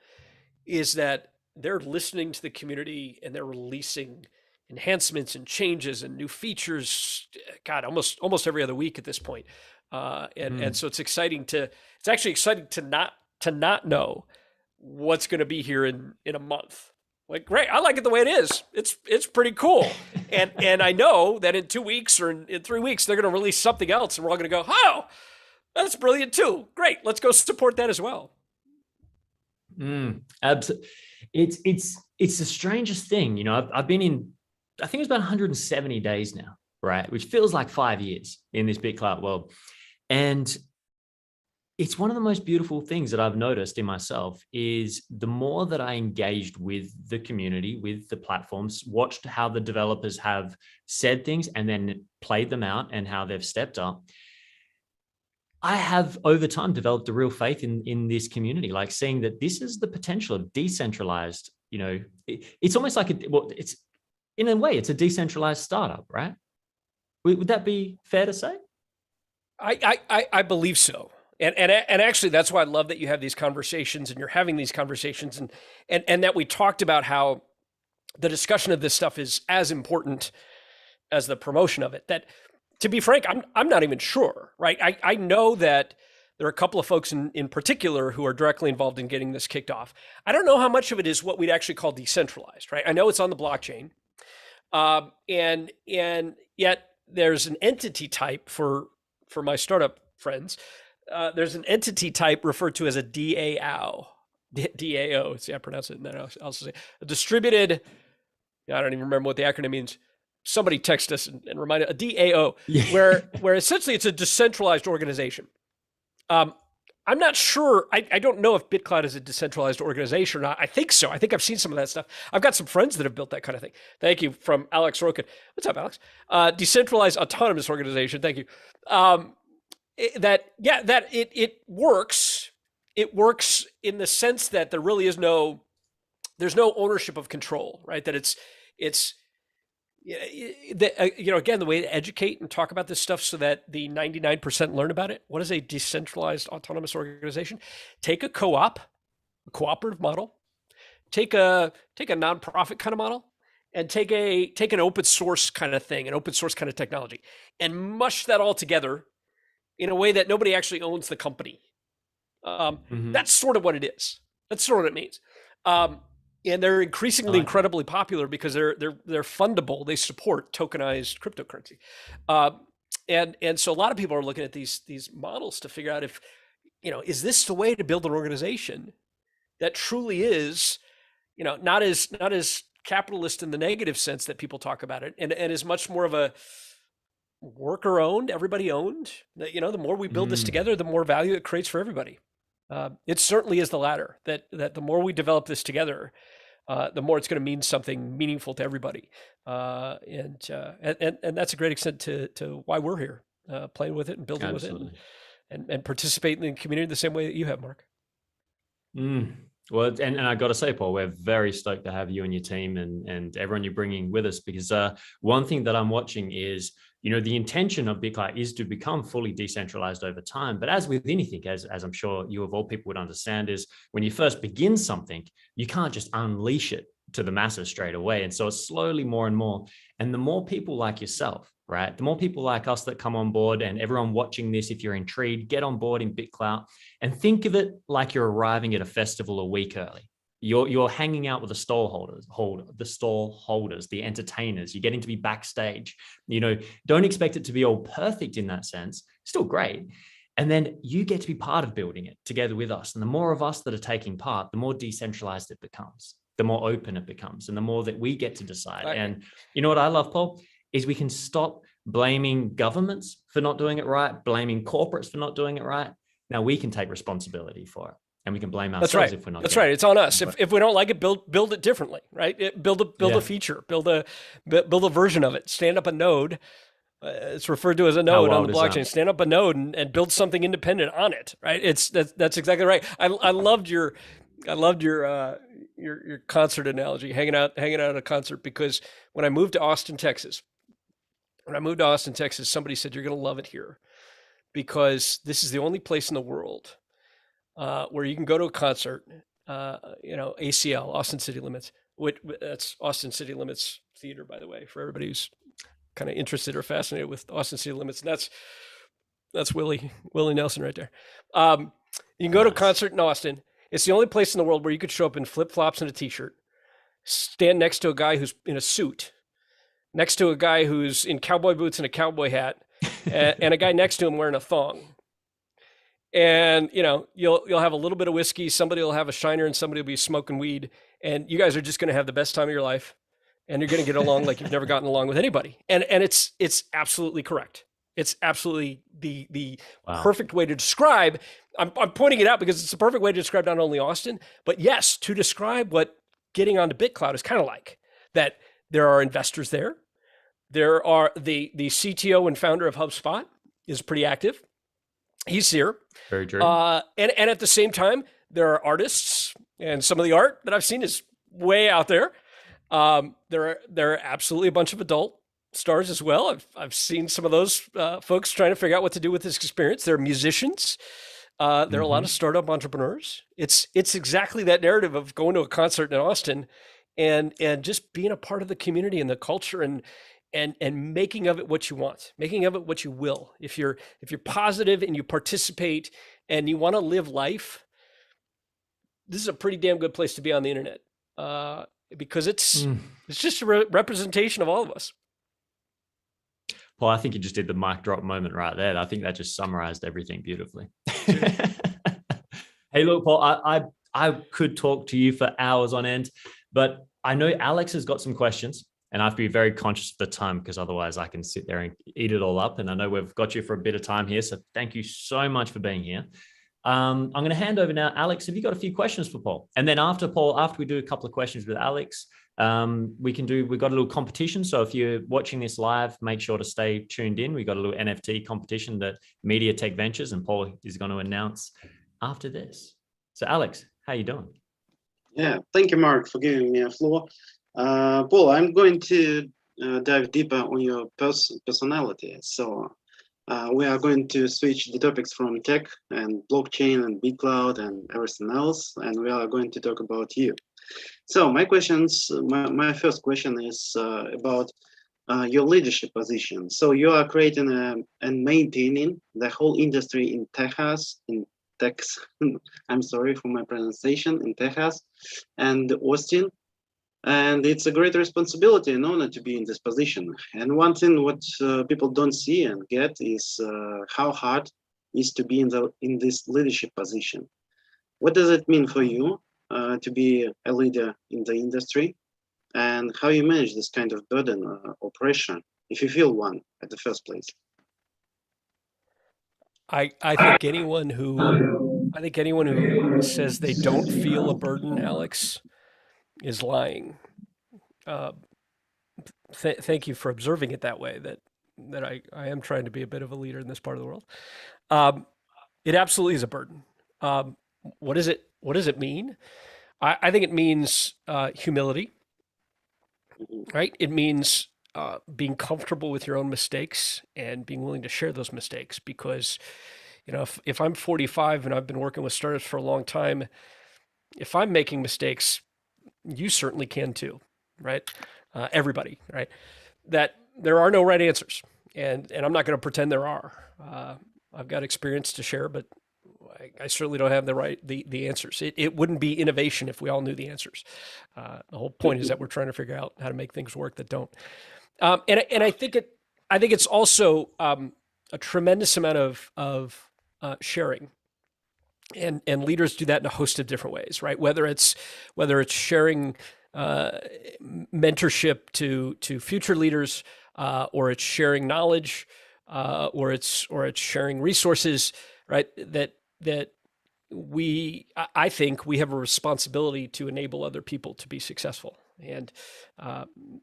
is that they're listening to the community and they're releasing enhancements and changes and new features. God, almost every other week at this point. And so it's actually exciting to not know what's going to be here in a month. Like, great, I like it the way it is. It's pretty cool. And I know that in 2 weeks or in 3 weeks, they're going to release something else and we're all going to go, oh, that's brilliant too. Great. Let's go support that as well. Absolutely. It's the strangest thing. I've been in, I think it's about 170 days now, right? Which feels like 5 years in this BitClout world. And it's one of the most beautiful things that I've noticed in myself is the more that I engaged with the community, with the platforms, watched how the developers have said things and then played them out and how they've stepped up. I have over time developed a real faith in this community, like seeing that this is the potential of decentralized. It's almost like it's in a way, it's a decentralized startup, right? Would that be fair to say? I believe so. And actually, that's why I love that you have these conversations and you're having these conversations and that we talked about how the discussion of this stuff is as important as the promotion of it. That, to be frank, I'm not even sure, right? I know that there are a couple of folks in particular who are directly involved in getting this kicked off. I don't know how much of it is what we'd actually call decentralized, right? I know it's on the blockchain, and yet there's an entity type for my startup friends. There's an entity type referred to as a DAO. DAO. See, I pronounce it, and then I'll also say a distributed. I don't even remember what the acronym means. Somebody text us and remind us, a DAO, where essentially it's a decentralized organization. I'm not sure. I don't know if BitClout is a decentralized organization or not. I think so. I think I've seen some of that stuff. I've got some friends that have built that kind of thing. Thank you, from Alex Roken. What's up, Alex? Decentralized autonomous organization. Thank you. It works. It works in the sense that there really is there's no ownership of control, right? That it's again, the way to educate and talk about this stuff so that the 99% learn about it. What is a decentralized autonomous organization? Take a co-op, a cooperative model, take a nonprofit kind of model, and take an open source kind of thing, an open source kind of technology, and mush that all together in a way that nobody actually owns the company. That's sort of what it is. That's sort of what it means. And they're increasingly incredibly popular because they're fundable. They support tokenized cryptocurrency. And so a lot of people are looking at these models to figure out if, is this the way to build an organization that truly is, not as capitalist in the negative sense that people talk about it, and is much more of a worker owned, everybody owned. The more we build this together, the more value it creates for everybody. It certainly is the latter, that the more we develop this together, the more it's going to mean something meaningful to everybody. And that's a great extent to why we're here, playing with it and building Absolutely. With it and participating in the community the same way that you have, Mark. Well, and I got to say, Paul, we're very stoked to have you and your team and everyone you're bringing with us, because one thing that I'm watching is, the intention of BitClout is to become fully decentralized over time. But as with anything, as I'm sure you of all people would understand, is when you first begin something, you can't just unleash it to the masses straight away. And so it's slowly more and more. And the more people like yourself, right? The more people like us that come on board, and everyone watching this, if you're intrigued, get on board in BitClout and think of it like you're arriving at a festival a week early. You're hanging out with the stall holders, the entertainers. You're getting to be backstage. Don't expect it to be all perfect in that sense. Still great. And then you get to be part of building it together with us. And the more of us that are taking part, the more decentralized it becomes, the more open it becomes, and the more that we get to decide. Right. And you know what I love, Paul, is we can stop blaming governments for not doing it right, blaming corporates for not doing it right. Now we can take responsibility for it. And we can blame ourselves if we're not. That's right. It's on us. If we don't like it, build it differently, right? Build a feature, build a version of it. Stand up a node. It's referred to as a node on the blockchain. Stand up a node and build something independent on it, right? That's exactly right. I loved your I loved your concert analogy, hanging out at a concert, because when I moved to Austin, Texas, somebody said, "You're going to love it here because this is the only place in the world where you can go to a concert, ACL, Austin City Limits, that's Austin City Limits Theater, by the way, for everybody who's kind of interested or fascinated with Austin City Limits. And that's Willie Nelson right there. You can go to a concert in Austin. It's the only place in the world where you could show up in flip-flops and a t-shirt, stand next to a guy who's in a suit, next to a guy who's in cowboy boots and a cowboy hat, and a guy next to him wearing a thong. And you'll have a little bit of whiskey, somebody will have a shiner, and somebody will be smoking weed, and you guys are just going to have the best time of your life, and you're going to get along like you've never gotten along with anybody. And it's absolutely correct. It's absolutely the perfect way to describe. I'm pointing it out because it's the perfect way to describe not only Austin, but yes, to describe what getting onto BitClout is kind of like. That there are investors there. There are the CTO and founder of HubSpot is pretty active. He's here. Very true. And at the same time, there are artists, and some of the art that I've seen is way out there. There are absolutely a bunch of adult stars as well. I've seen some of those folks trying to figure out what to do with this experience. There are musicians. There are a lot of startup entrepreneurs. It's exactly that narrative of going to a concert in Austin and just being a part of the community and the culture and making of it what you want, making of it what you will. If you're positive and you participate and you want to live life, this is a pretty damn good place to be on the internet because it's just a representation of all of us. Paul, I think you just did the mic drop moment right there. I think that just summarized everything beautifully. Hey, look, Paul, I could talk to you for hours on end, but I know Alex has got some questions, and I have to be very conscious of the time because otherwise I can sit there and eat it all up. And I know we've got you for a bit of time here, so thank you so much for being here. I'm going to hand over now. Alex, have you got a few questions for Paul? And then after we do a couple of questions with Alex, we've got a little competition. So if you're watching this live, make sure to stay tuned in. We've got a little NFT competition that MediaTech Ventures and Paul is going to announce after this. So Alex, how you doing? Yeah, thank you, Mark, for giving me a floor. Paul, I'm going to dive deeper on your personality. So we are going to switch the topics from tech and blockchain and BitClout and everything else, and we are going to talk about you. So my first question is about your leadership position. So you are creating and maintaining the whole industry in Texas, I'm sorry for my pronunciation, in Texas and Austin. And it's a great responsibility and honor to be in this position. And one thing what people don't see and get is how hard it is to be in this leadership position. What does it mean for you to be a leader in the industry, and how you manage this kind of burden or pressure, if you feel one at the first place? I think anyone who says they don't feel a burden, Alex, is lying. Thank you for observing it that way. That I am trying to be a bit of a leader in this part of the world. It absolutely is a burden. What does it mean? I think it means humility, right? It means being comfortable with your own mistakes and being willing to share those mistakes. Because, if I'm 45 and I've been working with startups for a long time, if I'm making mistakes, you certainly can too, right? Everybody, right? That there are no right answers, and I'm not going to pretend there are. I've got experience to share, but I certainly don't have the answers. It wouldn't be innovation if we all knew the answers. The whole point is that we're trying to figure out how to make things work that don't. And I think it's also a tremendous amount of sharing. And leaders do that in a host of different ways, right? Whether it's sharing mentorship to future leaders, or it's sharing knowledge, or it's sharing resources, right? That I think we have a responsibility to enable other people to be successful. And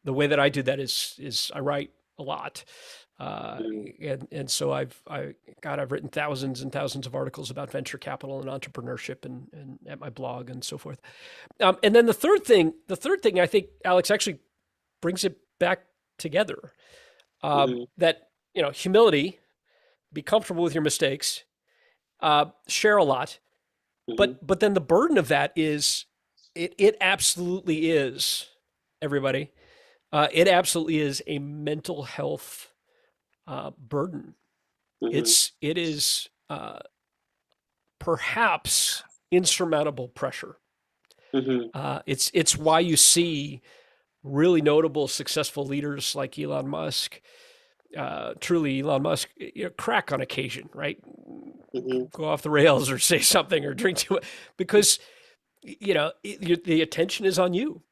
the way that I do that is I write a lot. Mhm. And so I've written thousands and thousands of articles about venture capital and entrepreneurship and at my blog and so forth. And then the third thing I think, Alex, actually brings it back together. Mhm. That, humility, be comfortable with your mistakes, share a lot. Mhm. But then the burden of that is, it absolutely is, everybody. It absolutely is a mental health burden. Mhm. It is perhaps insurmountable pressure. Mhm. It's why you see really notable, successful leaders like Elon Musk, truly Elon Musk, crack on occasion, right? Mhm. Go off the rails or say something or drink too much, because the attention is on you,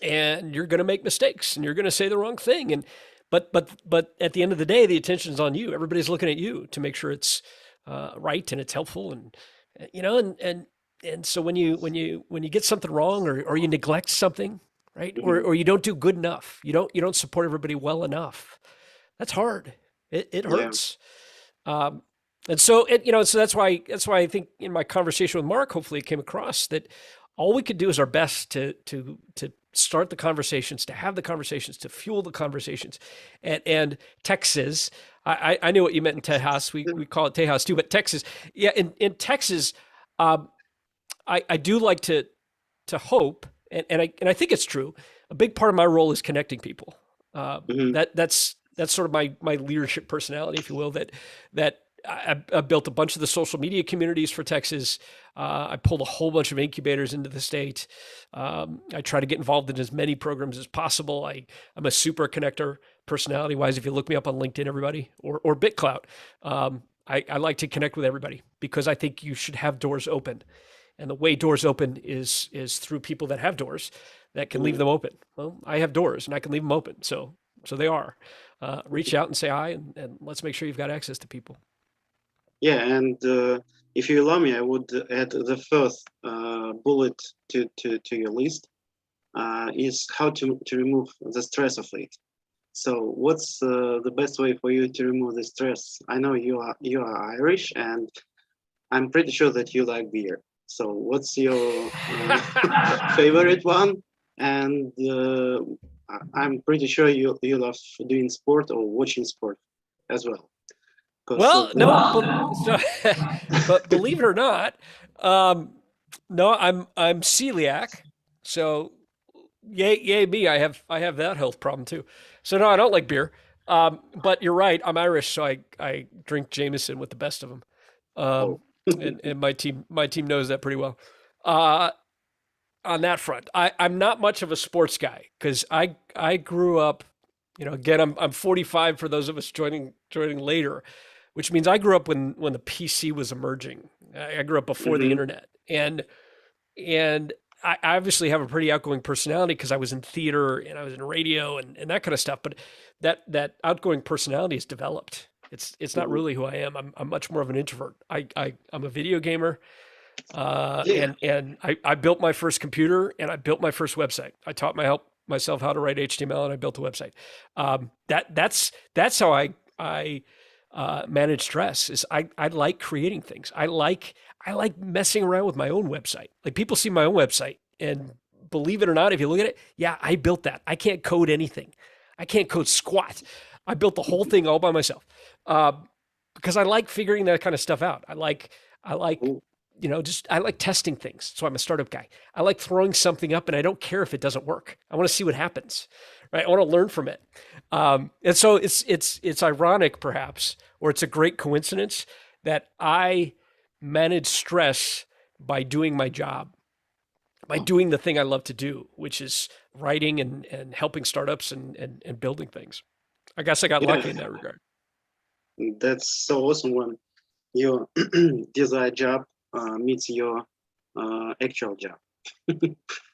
and you're going to make mistakes, and you're going to say the wrong thing, and but at the end of the day, the attention is on you. Everybody's looking at you to make sure it's right and it's helpful, and and so when you get something wrong, or you neglect something, right, Mhm. or you don't do good enough, you don't support everybody well enough, that's hard. It Yeah. hurts. Um, and so so that's why I think in my conversation with Mark, hopefully it came across that all we could do is our best to start the conversations, to have the conversations, to fuel the conversations. And Texas, I knew what you meant in Tejas. We call it Tejas too, but Texas, yeah, in Texas, um, I do like to hope, and I think it's true. A big part of my role is connecting people. Mhm. That's sort of my leadership personality, if you will. I built a bunch of the social media communities for Texas. I pulled a whole bunch of incubators into the state. I try to get involved in as many programs as possible. I'm a super connector personality wise. If you look me up on LinkedIn, everybody, or BitClout, I like to connect with everybody because I think you should have doors open. And the way doors open is through people that have doors that can leave Mhm. them open. Well, I have doors and I can leave them open. So they are. Reach out and say hi, and let's make sure you've got access to people. Yeah, and if you allow me, I would add the first bullet to your list is how to remove the stress of it. So, what's the best way for you to remove the stress? I know you are Irish, and I'm pretty sure that you like beer. So, what's your favorite one? And I'm pretty sure you love doing sport or watching sport as well. Because Well, no, but believe it or not, um, no, I'm celiac, so yay me, I have that health problem too. So no, I don't like beer. But you're right, I'm Irish, so I drink Jameson with the best of them. oh, And my team knows that pretty well. Uh, on that front, I'm not much of a sports guy because I grew up, again, I'm 45 for those of us joining later, which means I grew up when the PC was emerging. I grew up before the hmm internet, and I obviously have a pretty outgoing personality because I was in theater and I was in radio and that kind of stuff. But that outgoing personality is developed. It's not hmm really who I am. I'm much more of an introvert. I'm a video gamer. yeah, And I built my first computer and I built my first website. I taught myself how to write HTML and I built a website. That's how I manage stress. Is I like creating things. I like messing around with my own website. Like people see my own website and believe it or not, if you look at it, yeah, I built that. I can't code anything. I can't code squat. I built the whole thing all by myself. Uh, because I like figuring that kind of stuff out. I like cool. just I like testing things. So I'm a startup guy. I like throwing something up and I don't care if it doesn't work. I want to see what happens. Right? I want to learn from it. And so it's ironic perhaps, or it's a great coincidence that I manage stress by doing my job, by Oh, doing the thing I love to do, which is writing and helping startups and building things. I guess I got yeah, lucky in that regard. that's so awesome when your desired job meets your actual job.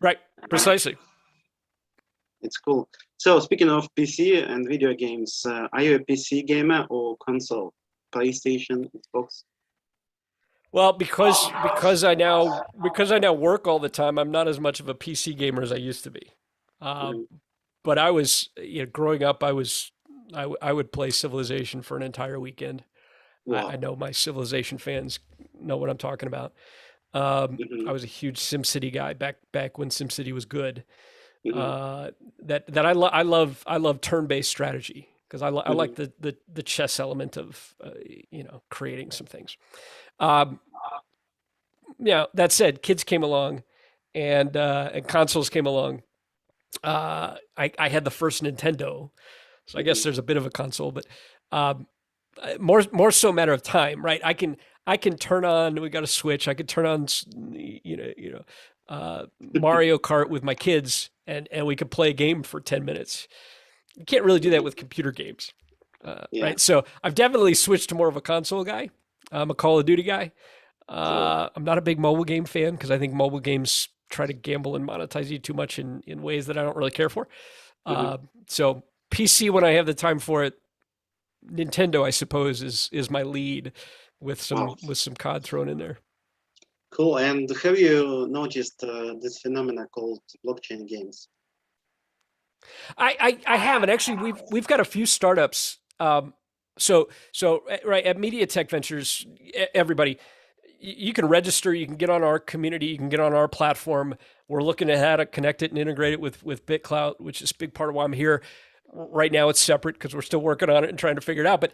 Right. Precisely. It's cool. So speaking of PC and video games, are you a PC gamer or console? PlayStation, Xbox? Well, because I now work all the time, I'm not as much of a PC gamer as I used to be. Uh, Mhm. but I was, growing up, I was I would play Civilization for an entire weekend. Wow. I know my Civilization fans know what I'm talking about. I was a huge SimCity guy back when SimCity was good. I love turn-based strategy because I like the chess element of creating some things. That said, kids came along, and consoles came along. I had the first Nintendo, so I guess there's a bit of a console, but more so a matter of time, right? I can turn on. We got a Switch. I could turn on, Mario Kart with my kids, and we could play a game for 10 minutes. You can't really do that with computer games, right? So I've definitely switched to more of a console guy. I'm a Call of Duty guy. I'm not a big mobile game fan because I think mobile games try to gamble and monetize you too much in ways that I don't really care for. So PC when I have the time for it. Nintendo, I suppose, is my lead with some COD thrown in there. Cool. And have you noticed this phenomena called blockchain games? I haven't actually. We've got a few startups. So right at MediaTech Ventures, everybody, you can register. You can get on our community. You can get on our platform. We're looking at how to connect it and integrate it with BitClout, which is a big part of why I'm here. Right now it's separate because we're still working on it and trying to figure it out. But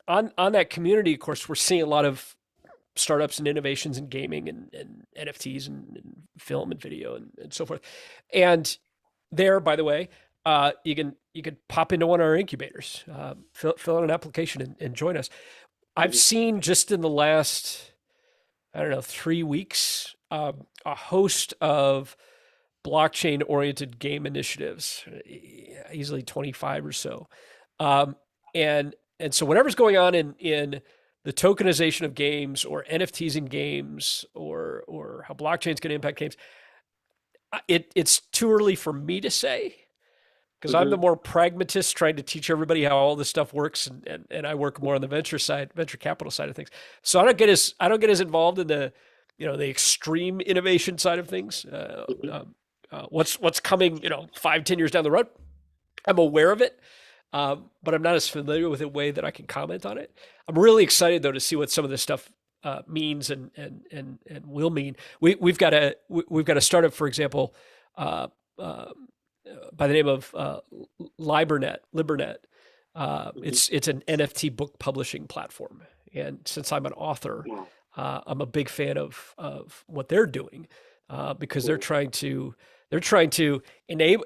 on that community, of course, we're seeing a lot of startups and innovations in gaming and NFTs and film and video and so forth. And there, by the way, you can pop into one of our incubators, fill out an application and join us. I've seen just in the last, 3 weeks, a host of blockchain-oriented game initiatives, easily 25 or so. And so whatever's going on in the tokenization of games or NFTs in games or how blockchain's going to impact games, it's too early for me to say because I'm the more pragmatist trying to teach everybody how all this stuff works, and I work more on the venture capital side of things. So I don't get as involved in the the extreme innovation side of things. What's coming 5-10 years down the road. I'm aware of it, but I'm not as familiar with a way that I can comment on it. I'm really excited though to see what some of this stuff means and will mean. We've got a startup, for example, by the name of Libernet. It's an NFT book publishing platform, and since I'm an author, I'm a big fan of what they're doing because they're trying to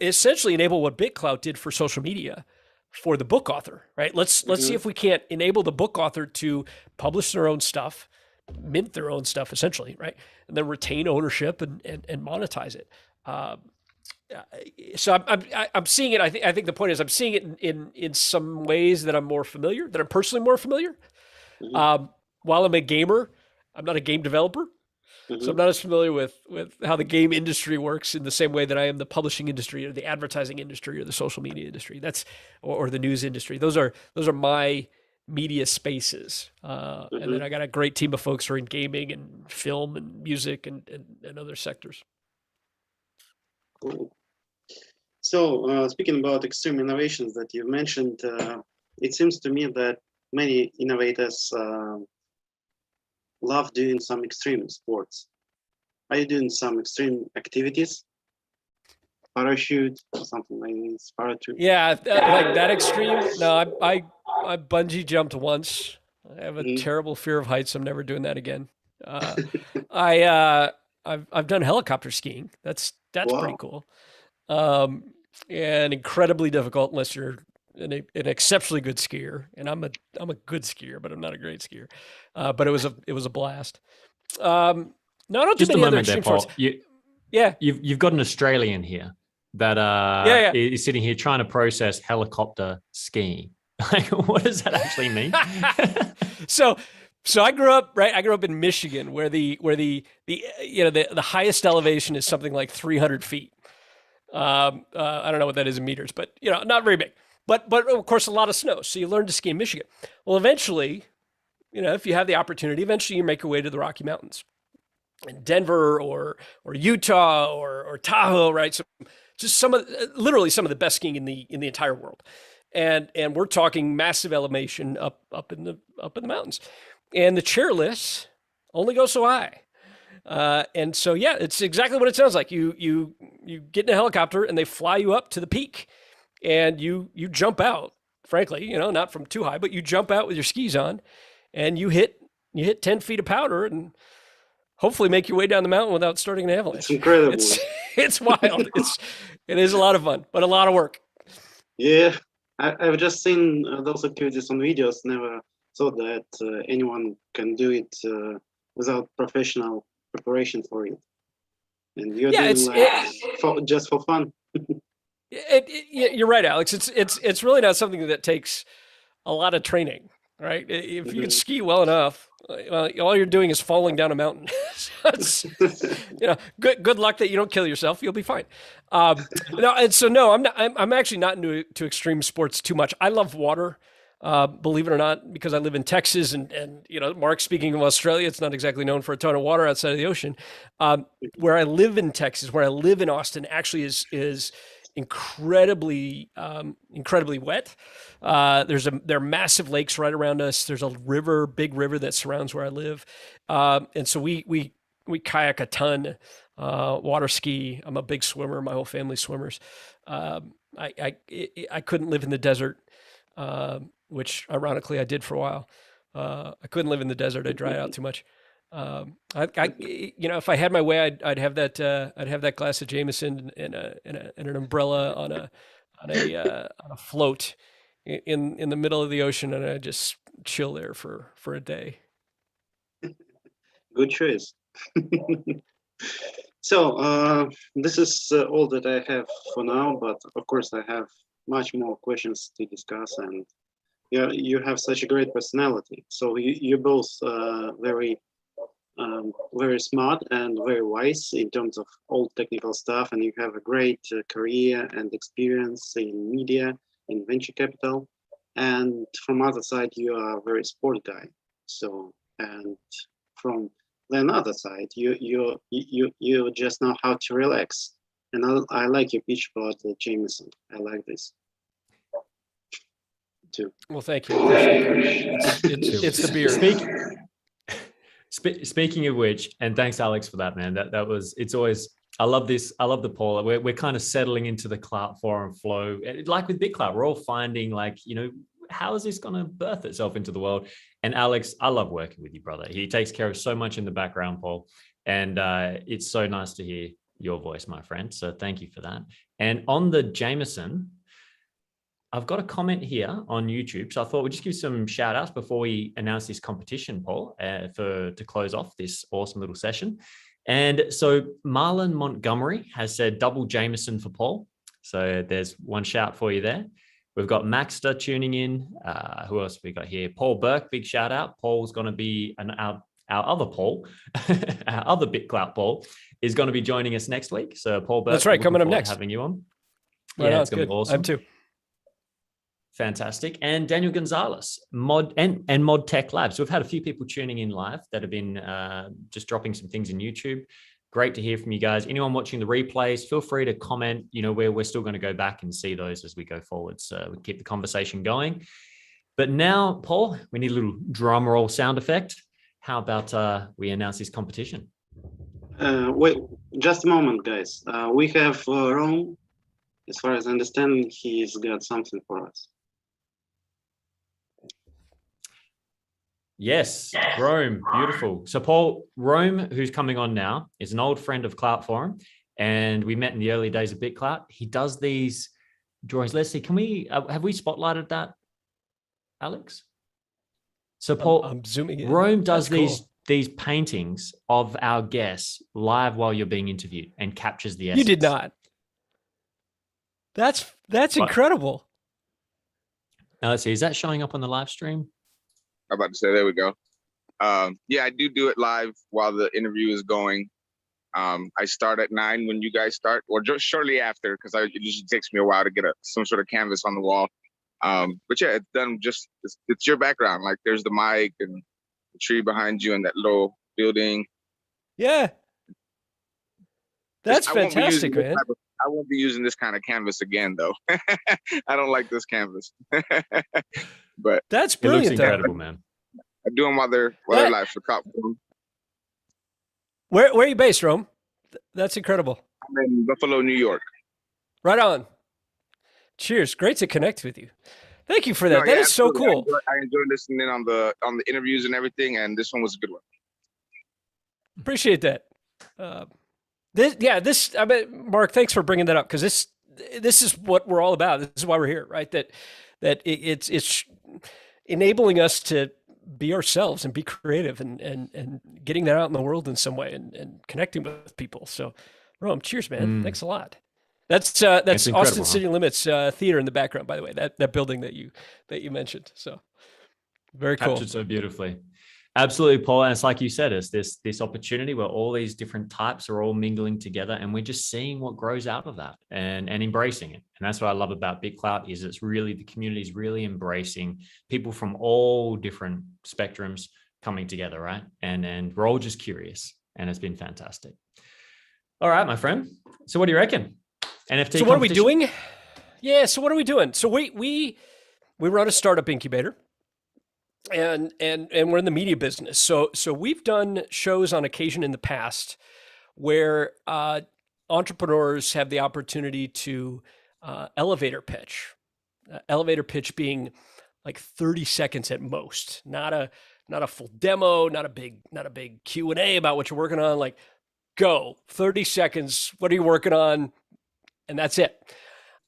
essentially enable what BitClout did for social media for the book author, right? Let's see if we can't enable the book author to publish their own stuff, mint their own stuff essentially, right? And then retain ownership and monetize it. So I'm seeing it. I think the point is I'm seeing it in some ways that I'm personally more familiar. While I'm a gamer, I'm not a game developer. So I'm not as familiar with how the game industry works in the same way that I am the publishing industry or the advertising industry or the social media industry. Or the news industry. Those are my media spaces. And then I got a great team of folks who are in gaming and film and music and other sectors. Cool. So speaking about extreme innovations that you mentioned, it seems to me that many innovators love doing some extreme sports. Are you doing some extreme activities? Parachute, something like this, parachute? Yeah, like that extreme? No, I bungee jumped once. I have a terrible fear of heights. I'm never doing that again. I've done helicopter skiing. That's pretty cool. And incredibly difficult unless you're an exceptionally good skier, and I'm a good skier, but I'm not a great skier. But it was a blast. No, I don't do many other extreme sports. You've got an Australian here that is sitting here trying to process helicopter skiing. Like, what does that actually mean? So I grew up in Michigan, where the highest elevation is something like 300 feet. I don't know what that is in meters, but not very big. But of course, a lot of snow. So you learn to ski in Michigan. Well, eventually, if you have the opportunity, eventually you make your way to the Rocky Mountains, in Denver or Utah or Tahoe, right? So just literally some of the best skiing in the entire world. and we're talking massive elevation up in the mountains, and the chairlifts only go so high. And so, yeah, it's exactly what it sounds like. You get in a helicopter and they fly you up to the peak, and you jump out, frankly, not from too high, but you jump out with your skis on, and you hit 10 feet of powder and hopefully make your way down the mountain without starting an avalanche. It's incredible. It's wild. It is a lot of fun, but a lot of work. Yeah, I've just seen those activities on videos. Never thought that anyone can do it without professional preparation for it. And you're doing just for fun. You're right, Alex. It's really not something that takes a lot of training, right? If you can ski well enough, all you're doing is falling down a mountain. So good luck that you don't kill yourself. You'll be fine. I'm actually not into extreme sports too much. I love water. Believe it or not, because I live in Texas, and Mark, speaking of Australia, it's not exactly known for a ton of water outside of the ocean. Where I live in Texas, where I live in Austin, actually is incredibly wet. There are massive lakes right around us. There's a big river that surrounds where I live, and so we kayak a ton, water ski. I'm a big swimmer. My whole family's swimmers. I couldn't live in the desert. Which ironically I did for a while. I couldn't live in the desert. I'd dry out too much. If I had my way, I'd have that glass of Jameson and an umbrella on a float in the middle of the ocean, and I'd just chill there for a day. Good choice. So this is all that I have for now, but of course I have much more questions to discuss, and you have such a great personality. So you're both very smart and very wise in terms of all technical stuff, and you have a great career and experience in media, in venture capital, and from other side you are a very sport guy. So, and from the other side you just know how to relax. And I like your pitch about Jameson. I like this too. Well, thank you. It's the beer. Speaking of which, and thanks, Alex, for that, man. It's always, I love this. I love the poll. We're kind of settling into the Clout forum flow. Like with BitClout, we're all finding how is this going to birth itself into the world? And Alex, I love working with you, brother. He takes care of so much in the background, Paul. And it's so nice to hear your voice, my friend. So thank you for that. And on the Jameson, I've got a comment here on YouTube. So I thought we'd just give some shout outs before we announce this competition, Paul, to close off this awesome little session. And so Marlon Montgomery has said double Jameson for Paul. So there's one shout for you there. We've got Maxter tuning in. Who else have we got here? Paul Burke, big shout out. Paul's going to be our other Paul, our other BitClout Paul, is going to be joining us next week. So Paul Burke, that's right, coming up next, having you on. Right, yeah, it's going to be awesome. I'm too. Fantastic. And Daniel Gonzalez, Mod Tech Labs. So we've had a few people tuning in live that have been just dropping some things in YouTube. Great to hear from you guys. Anyone watching the replays, feel free to comment. We're still going to go back and see those as we go forward. So we keep the conversation going. But now, Paul, we need a little drum roll sound effect. How about we announce this competition? Wait, just a moment, guys. We have Rome. As far as I understand, he's got something for us. Yes, Rome, beautiful. So Paul, Rome, who's coming on now, is an old friend of Clout Forum, and we met in the early days of BitClout. He does these drawings. Let's see, can we, have we spotlighted that, Alex? So Paul, I'm zooming in. Rome does these paintings of our guests live while you're being interviewed and captures the essence. You did not. That's incredible. Now let's see, is that showing up on the live stream? I'm about to say, there we go. Yeah, I do it live while the interview is going. I start at 9 when you guys start, or just shortly after, because it usually takes me a while to get some sort of canvas on the wall. But yeah, it's done it's your background. Like there's the mic and the tree behind you and that little building. Yeah. That's fantastic, man. I won't be using this kind of canvas again, though. I don't like this canvas. But That's It looks brilliant, though. incredible, man. I do them while they're live for Clout. Where are you based, Rome? That's incredible. I'm in Buffalo, New York. Right on. Cheers. Great to connect with you. Thank you for that. No, That yeah, is so absolutely. cool. I enjoyed listening on the interviews and everything, and this one was a good one. Appreciate that. I mean, Mark, thanks for bringing that up, because this is what we're all about. This is why we're here, right? It's enabling us to be ourselves and be creative and getting that out in the world in some way and connecting with people. So, Rome, cheers, man. Thanks a lot. That's Austin City Limits Theater in the background, by the way. That building that you mentioned. So very cool. Captured so beautifully. Absolutely, Paul. And it's like you said, it's this opportunity where all these different types are all mingling together, and we're just seeing what grows out of that and embracing it. And that's what I love about BitClout, is it's really, the community is really embracing people from all different spectrums coming together, right? And we're all just curious, and it's been fantastic. All right, my friend. So what do you reckon? NFT. So what are we doing? Yeah. So what are we doing? So we run a startup incubator. And we're in the media business. So we've done shows on occasion in the past where entrepreneurs have the opportunity to elevator pitch. Elevator pitch being like 30 seconds at most, not a full demo, not a big Q&A about what you're working on. Like, go 30 seconds. What are you working on? And that's it.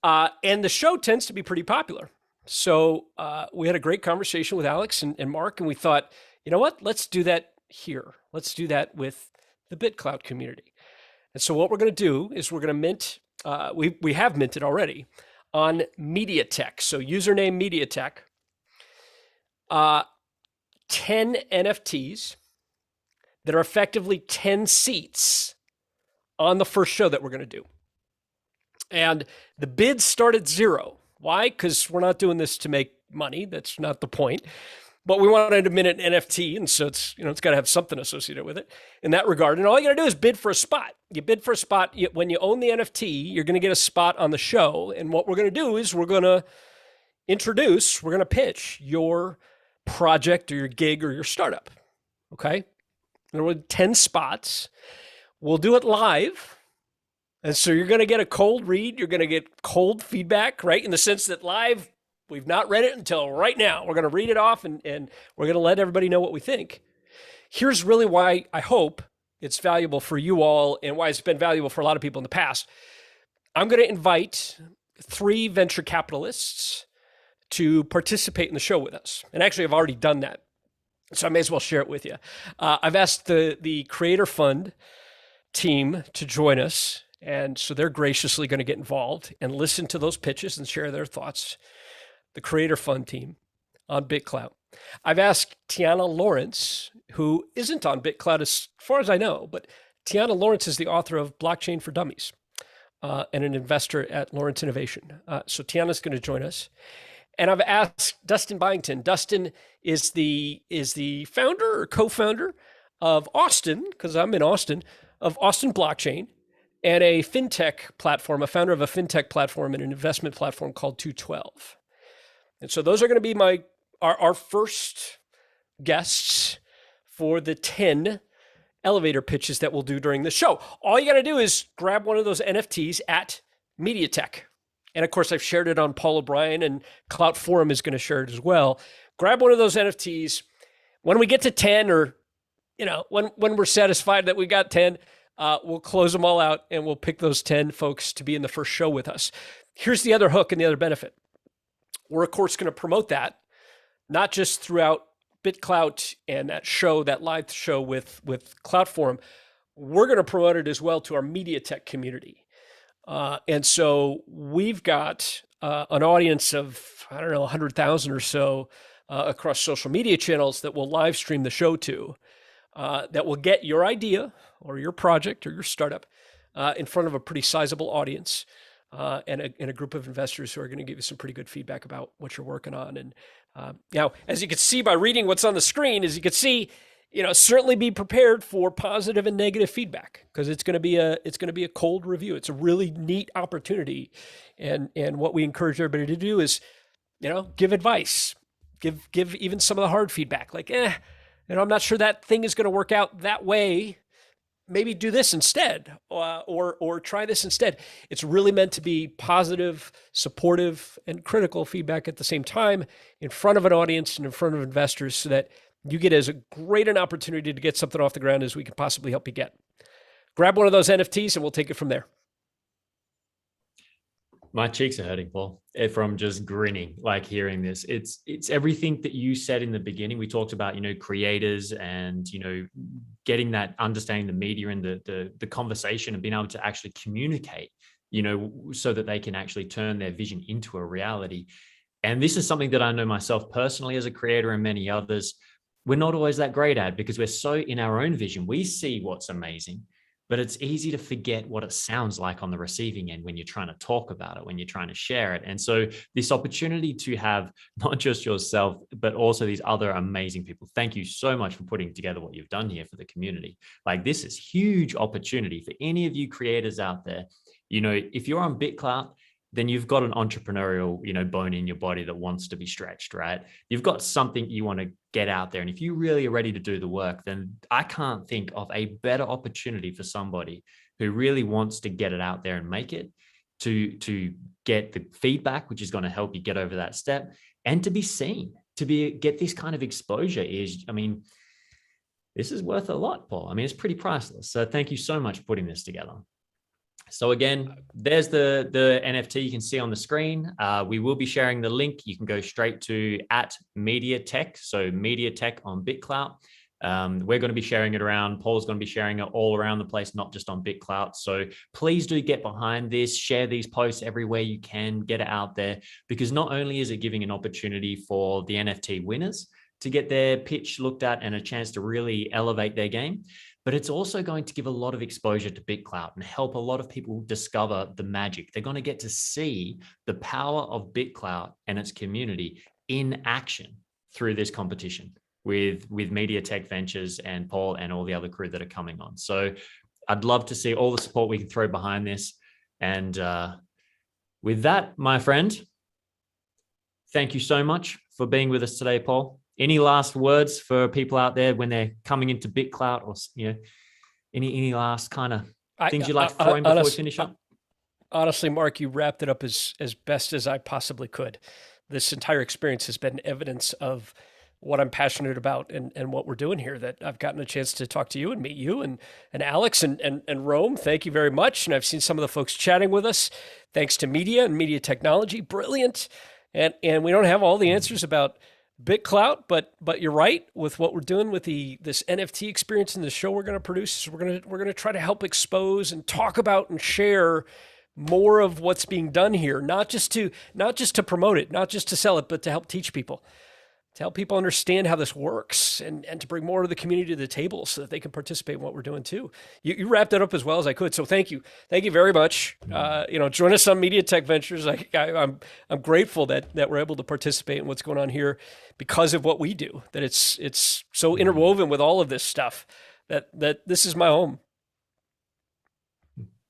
And the show tends to be pretty popular. So we had a great conversation with Alex and Mark, and we thought, you know what? Let's do that here. Let's do that with the BitClout community. And so what we're going to do is we're going to mint, we have minted already on MediaTech. So username MediaTech, 10 NFTs that are effectively 10 seats on the first show that we're going to do. And the bids start at $0. Why? Because we're not doing this to make money. That's not the point. But we wanted to mint an NFT, and so it's got to have something associated with it in that regard. And all you got to do is bid for a spot. You bid for a spot. When you own the NFT, you're going to get a spot on the show. And what we're going to do is we're going to pitch your project or your gig or your startup. Okay? There were 10 spots. We'll do it live. And so you're going to get a cold read. You're going to get cold feedback, right? In the sense that live, we've not read it until right now. We're going to read it off and we're going to let everybody know what we think. Here's really why I hope it's valuable for you all and why it's been valuable for a lot of people in the past. I'm going to invite 3 venture capitalists to participate in the show with us. And actually, I've already done that. So I may as well share it with you. I've asked the Creator Fund team to join us. And so they're graciously going to get involved and listen to those pitches and share their thoughts. The Creator Fund team on BitClout. I've asked Tiana Lawrence, who isn't on BitClout as far as I know, but Tiana Lawrence is the author of Blockchain for Dummies and an investor at Lawrence Innovation. So Tiana's going to join us. And I've asked Dustin Byington. Dustin is the founder or co-founder of Austin, because I'm in Austin, of Austin Blockchain, and a fintech platform, a founder of a fintech platform and an investment platform called 212. And so those are going to be our first guests for the 10 elevator pitches that we'll do during the show. All you got to do is grab one of those NFTs at MediaTech. And of course, I've shared it on Paul OBrien, and Clout Forum is going to share it as well. Grab one of those NFTs. When we get to 10, or when we're satisfied that we got 10, we'll close them all out and we'll pick those 10 folks to be in the first show with us. Here's the other hook and the other benefit. We're, of course, going to promote that, not just throughout BitClout and that live show with Clout Forum. We're going to promote it as well to our MediaTech community. And so we've got an audience of, 100,000 or so across social media channels that we'll live stream the show to. That will get your idea or your project or your startup in front of a pretty sizable audience and a group of investors who are going to give you some pretty good feedback about what you're working on. And now, as you can see by reading what's on the screen, as you can see, certainly be prepared for positive and negative feedback, because it's going to be a cold review. It's a really neat opportunity, and what we encourage everybody to do is, give advice, give even some of the hard feedback, like, I'm not sure that thing is going to work out that way. Maybe do this instead, or try this instead. It's really meant to be positive, supportive, and critical feedback at the same time, in front of an audience and in front of investors, so that you get as great an opportunity to get something off the ground as we can possibly help you get. Grab one of those NFTs and we'll take it from there. My cheeks are hurting, Paul, from just grinning, like hearing this. It's everything that you said in the beginning. We talked about, creators and, getting that, understanding the media and the conversation, and being able to actually communicate, so that they can actually turn their vision into a reality. And this is something that I know myself personally as a creator, and many others, we're not always that great at, because we're so in our own vision. We see what's amazing, but it's easy to forget what it sounds like on the receiving end when you're trying to talk about it, when you're trying to share it. And so this opportunity to have not just yourself, but also these other amazing people. Thank you so much for putting together what you've done here for the community. Like, this is huge opportunity for any of you creators out there. If you're on BitClout, then you've got an entrepreneurial, bone in your body that wants to be stretched, right? You've got something you want to get out there. And if you really are ready to do the work, then I can't think of a better opportunity for somebody who really wants to get it out there and make it, to get the feedback, which is going to help you get over that step, and to be seen, get this kind of exposure. This is worth a lot, Paul. It's pretty priceless. So thank you so much for putting this together. So again, there's the NFT you can see on the screen. We will be sharing the link. You can go straight to @MediaTech. So MediaTech on BitClout. We're going to be sharing it around. Paul's going to be sharing it all around the place, not just on BitClout. So please do get behind this, share these posts everywhere you can, get it out there, because not only is it giving an opportunity for the NFT winners to get their pitch looked at and a chance to really elevate their game, but it's also going to give a lot of exposure to BitClout and help a lot of people discover the magic. They're going to get to see the power of BitClout and its community in action through this competition with MediaTech Ventures and Paul and all the other crew that are coming on. So I'd love to see all the support we can throw behind this. And with that, my friend, thank you so much for being with us today, Paul. Any last words for people out there when they're coming into BitClout, or any last kind of things you'd like to throw in before we finish up? Honestly, Mark, you wrapped it up as best as I possibly could. This entire experience has been evidence of what I'm passionate about and what we're doing here, that I've gotten a chance to talk to you and meet you and Alex and Rome. Thank you very much. And I've seen some of the folks chatting with us. Thanks to media and media technology. Brilliant. And we don't have all the answers about BitClout, but you're right with what we're doing with this NFT experience and the show we're going to produce. We're going to try to help expose and talk about and share more of what's being done here, not just to promote it, not just to sell it, but to help teach people, to help people understand how this works, and to bring more of the community to the table so that they can participate in what we're doing too. You wrapped that up as well as I could. So thank you very much. Join us on MediaTech Ventures. I'm grateful that we're able to participate in what's going on here because of what we do, that it's so interwoven with all of this stuff that this is my home.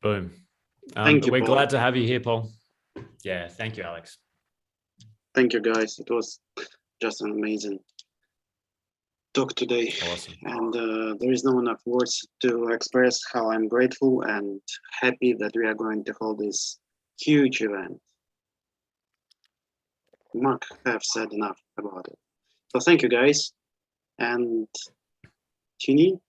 Boom. Thank you, we're Paul. glad to have you here, Paul. Yeah. Thank you, Alex. Thank you, guys. It was just an amazing talk today. Awesome. And there is no enough words to express how I'm grateful and happy that we are going to hold this huge event. Mark have said enough about it. So thank you, guys, and tune in.